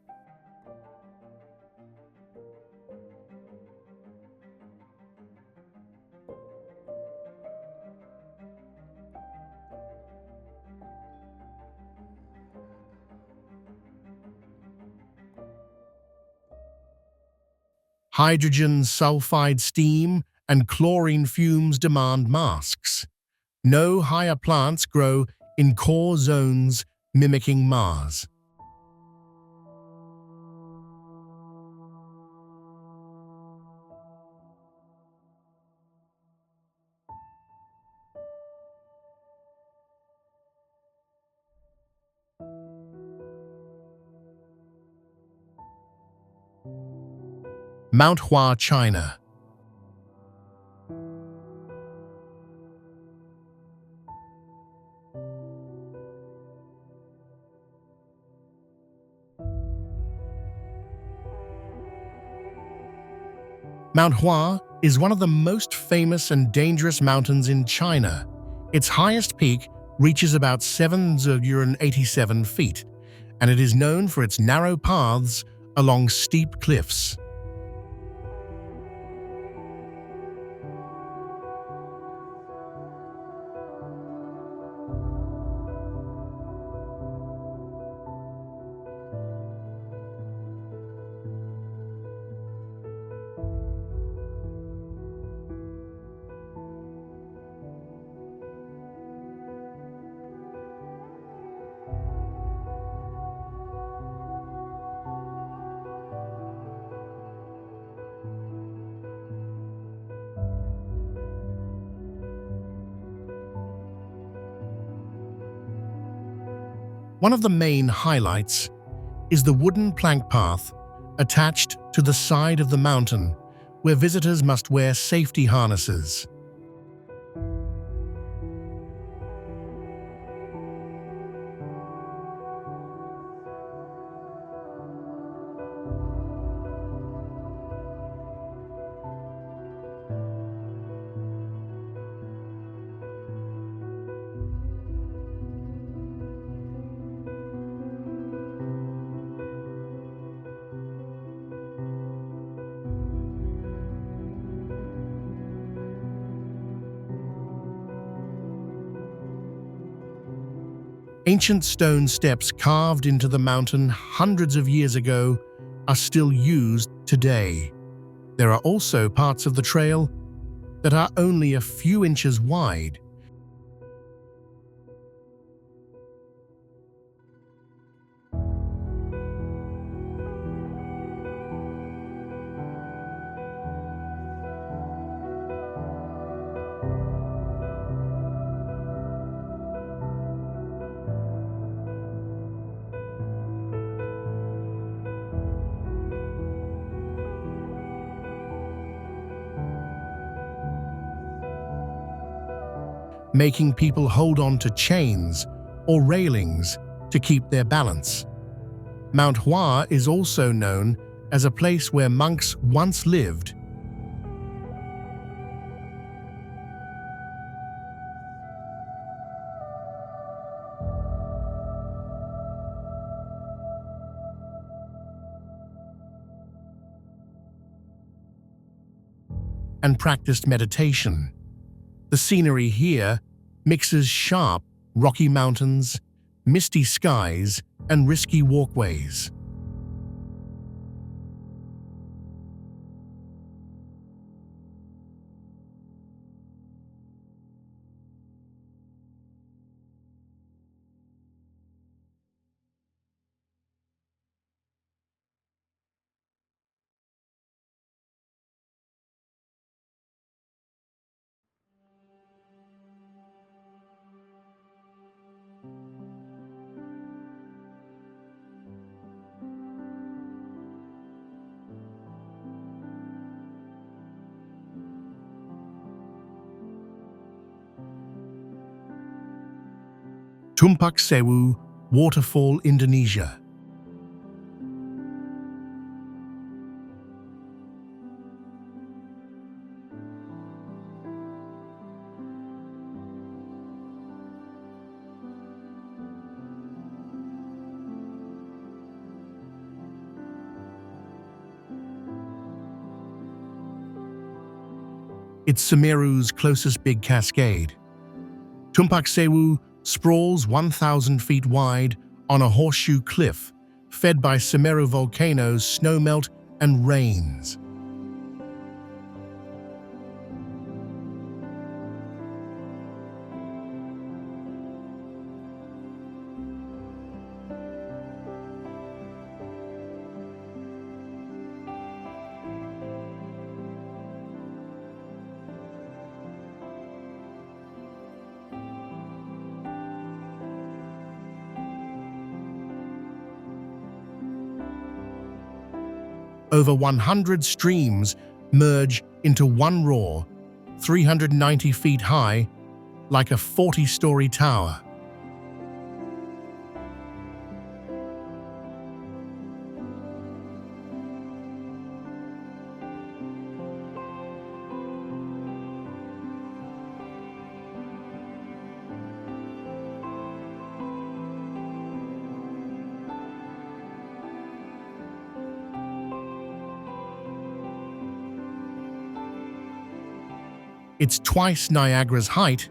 Hydrogen sulfide steam and chlorine fumes demand masks. No higher plants grow in core zones mimicking Mars. Mount Hua, China. Mount Hua is one of the most famous and dangerous mountains in China. Its highest peak reaches about 787 feet, and it is known for its narrow paths along steep cliffs. One of the main highlights is the wooden plank path attached to the side of the mountain, where visitors must wear safety harnesses. Ancient stone steps carved into the mountain hundreds of years ago are still used today. There are also parts of the trail that are only a few inches wide. Making people hold on to chains or railings to keep their balance. Mount Hua is also known as a place where monks once lived. And practiced meditation. The scenery here mixes sharp, rocky mountains, misty skies, and risky walkways. Tumpak Sewu Waterfall, Indonesia. It's Semeru's closest big cascade. Tumpak Sewu sprawls 1,000 feet wide on a horseshoe cliff, fed by Semeru volcano's snowmelt and rains. Over 100 streams merge into one roar, 390 feet high, like a 40-story tower. It's twice Niagara's height,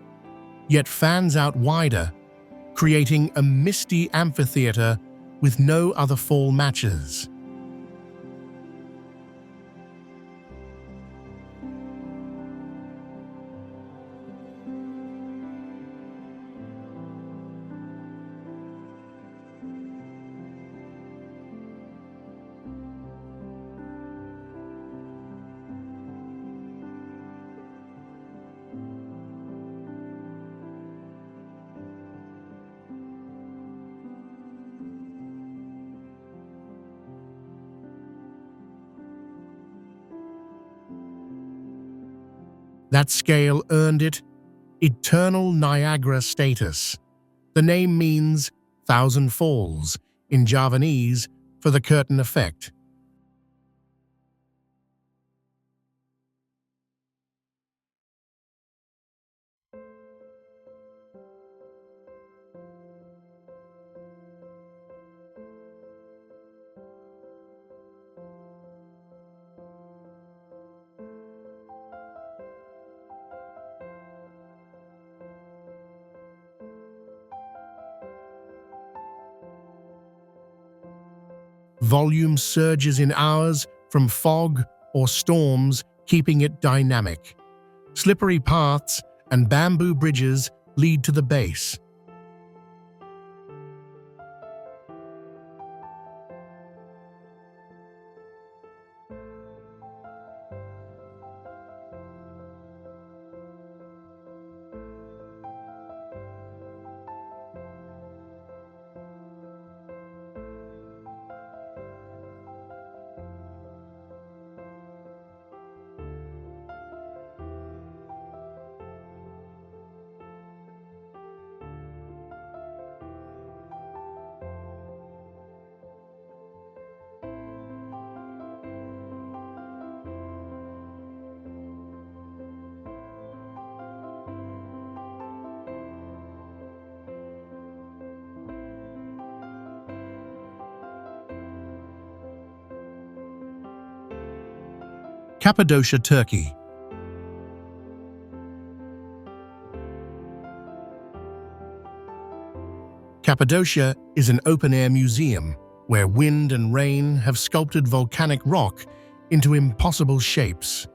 yet fans out wider, creating a misty amphitheater with no other fall matches. That scale earned it Eternal Niagara status. The name means Thousand Falls in Javanese for the curtain effect. Volume surges in hours from fog or storms, keeping it dynamic. Slippery paths and bamboo bridges lead to the base. Cappadocia, Turkey. Cappadocia is an open-air museum where wind and rain have sculpted volcanic rock into impossible shapes.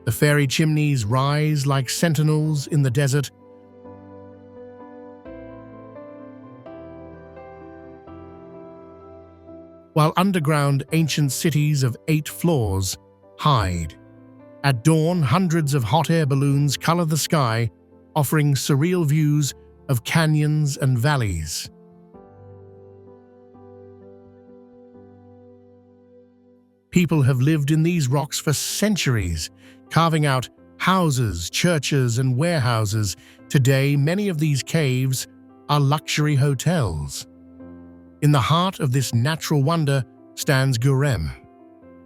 The fairy chimneys rise like sentinels in the desert, while underground ancient cities of 8 floors hide. At dawn, hundreds of hot air balloons color the sky, offering surreal views of canyons and valleys. People have lived in these rocks for centuries, carving out houses, churches, and warehouses. Today, many of these caves are luxury hotels. In the heart of this natural wonder stands Gurem,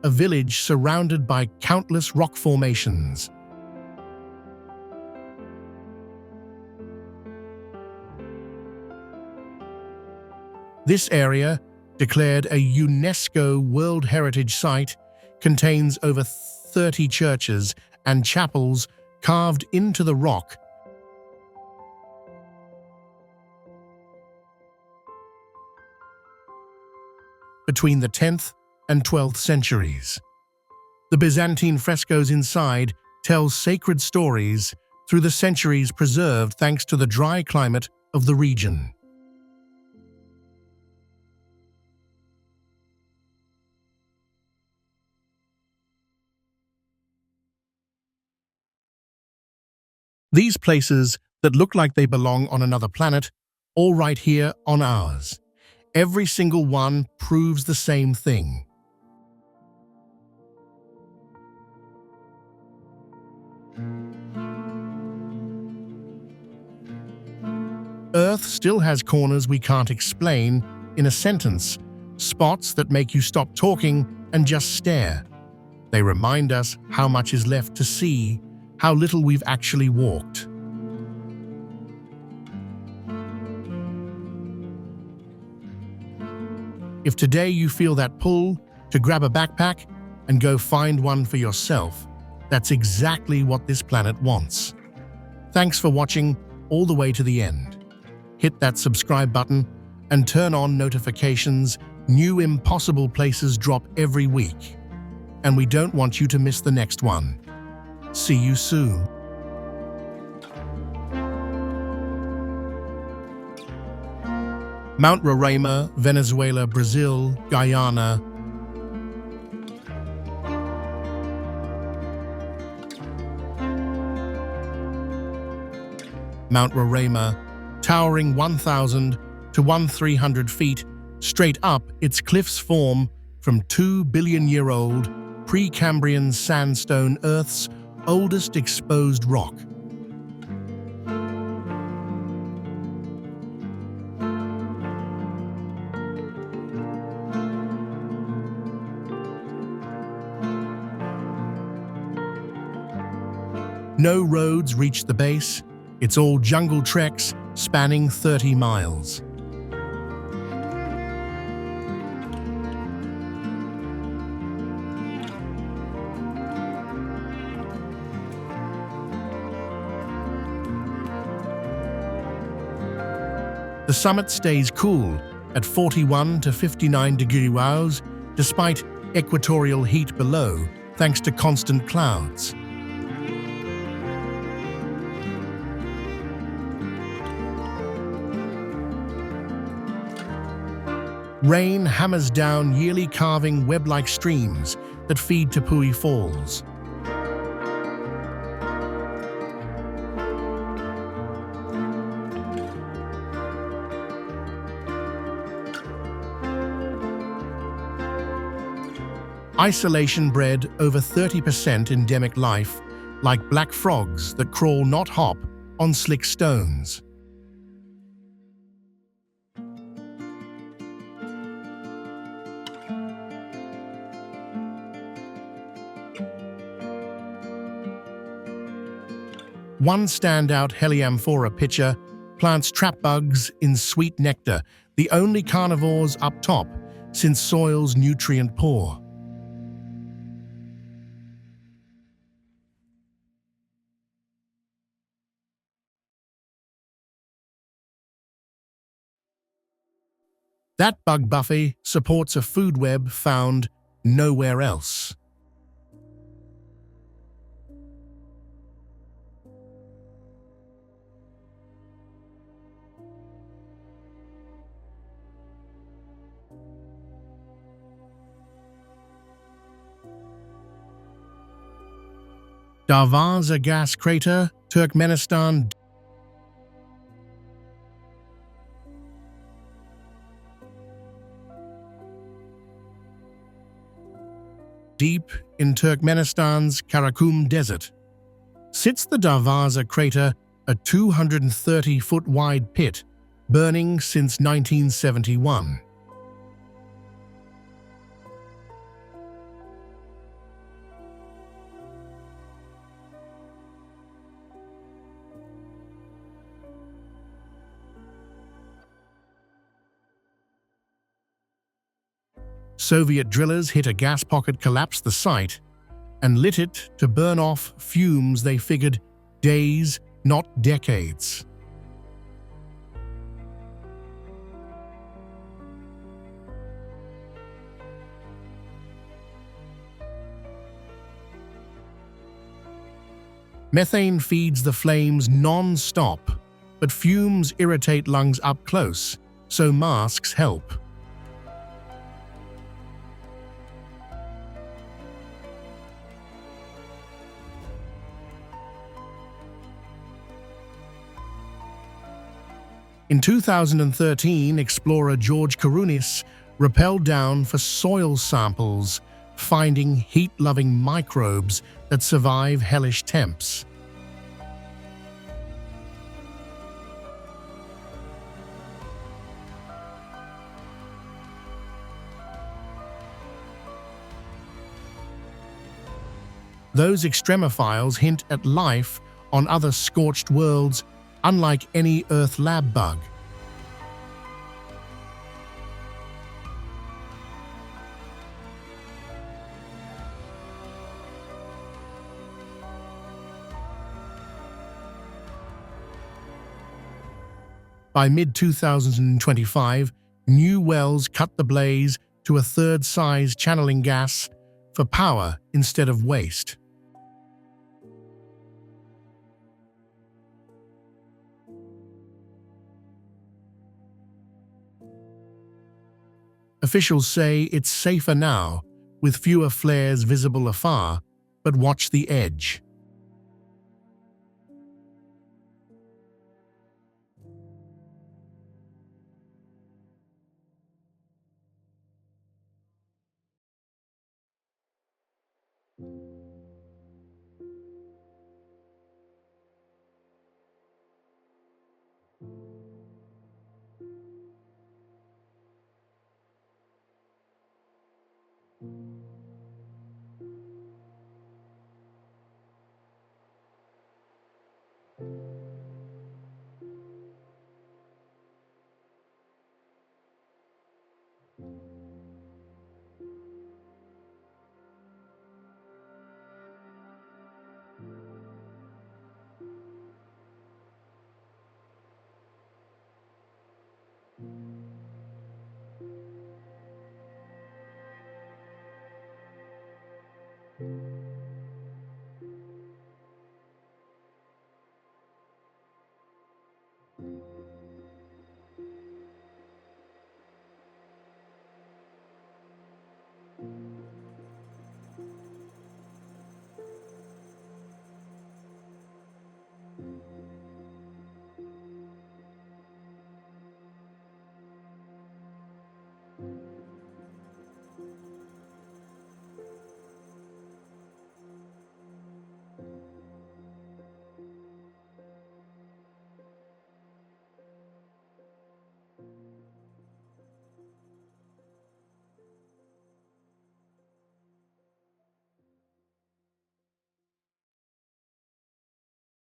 a village surrounded by countless rock formations. This area, declared a UNESCO World Heritage Site, contains over 30 churches and chapels carved into the rock. Between the 10th and 12th centuries. The Byzantine frescoes inside tell sacred stories through the centuries, preserved thanks to the dry climate of the region. These places that look like they belong on another planet, all right here on ours. Every single one proves the same thing. Earth still has corners we can't explain in a sentence, spots that make you stop talking and just stare. They remind us how much is left to see, how little we've actually walked. If today you feel that pull to grab a backpack and go find one for yourself, That's exactly what this planet wants. Thanks for watching all the way to the end. Hit that subscribe button and turn on notifications. New impossible places drop every week, and we don't want you to miss the next one. See you soon. Mount Roraima, Venezuela, Brazil, Guyana. Mount Roraima, towering 1,000 to 1,300 feet, straight up, its cliffs form from 2 billion-year-old Precambrian sandstone, Earth's oldest exposed rock. No roads reach the base. It's all jungle treks spanning 30 miles. The summit stays cool at 41 to 59 degrees despite equatorial heat below, thanks to constant clouds. Rain hammers down, yearly carving web-like streams that feed Tilicho Falls. Isolation bred over 30% endemic life, like black frogs that crawl, not hop, on slick stones. One standout Heliamphora pitcher plants trap bugs in sweet nectar, the only carnivores up top since soil's nutrient poor. That bug buffet supports a food web found nowhere else. Darvaza Gas Crater, Turkmenistan. Deep in Turkmenistan's Karakum Desert sits the Darvaza Crater, a 230-foot-wide pit burning since 1971. Soviet drillers hit a gas pocket, collapsed the site, and lit it to burn off fumes they figured days, not decades. Methane feeds the flames non-stop, but fumes irritate lungs up close, so masks help. In 2013, explorer George Karunis rappelled down for soil samples, finding heat-loving microbes that survive hellish temps. Those extremophiles hint at life on other scorched worlds, unlike any Earth lab bug. By mid-2025, new wells cut the blaze to a third size, channeling gas for power instead of waste. Officials say it's safer now, with fewer flares visible afar, but watch the edge.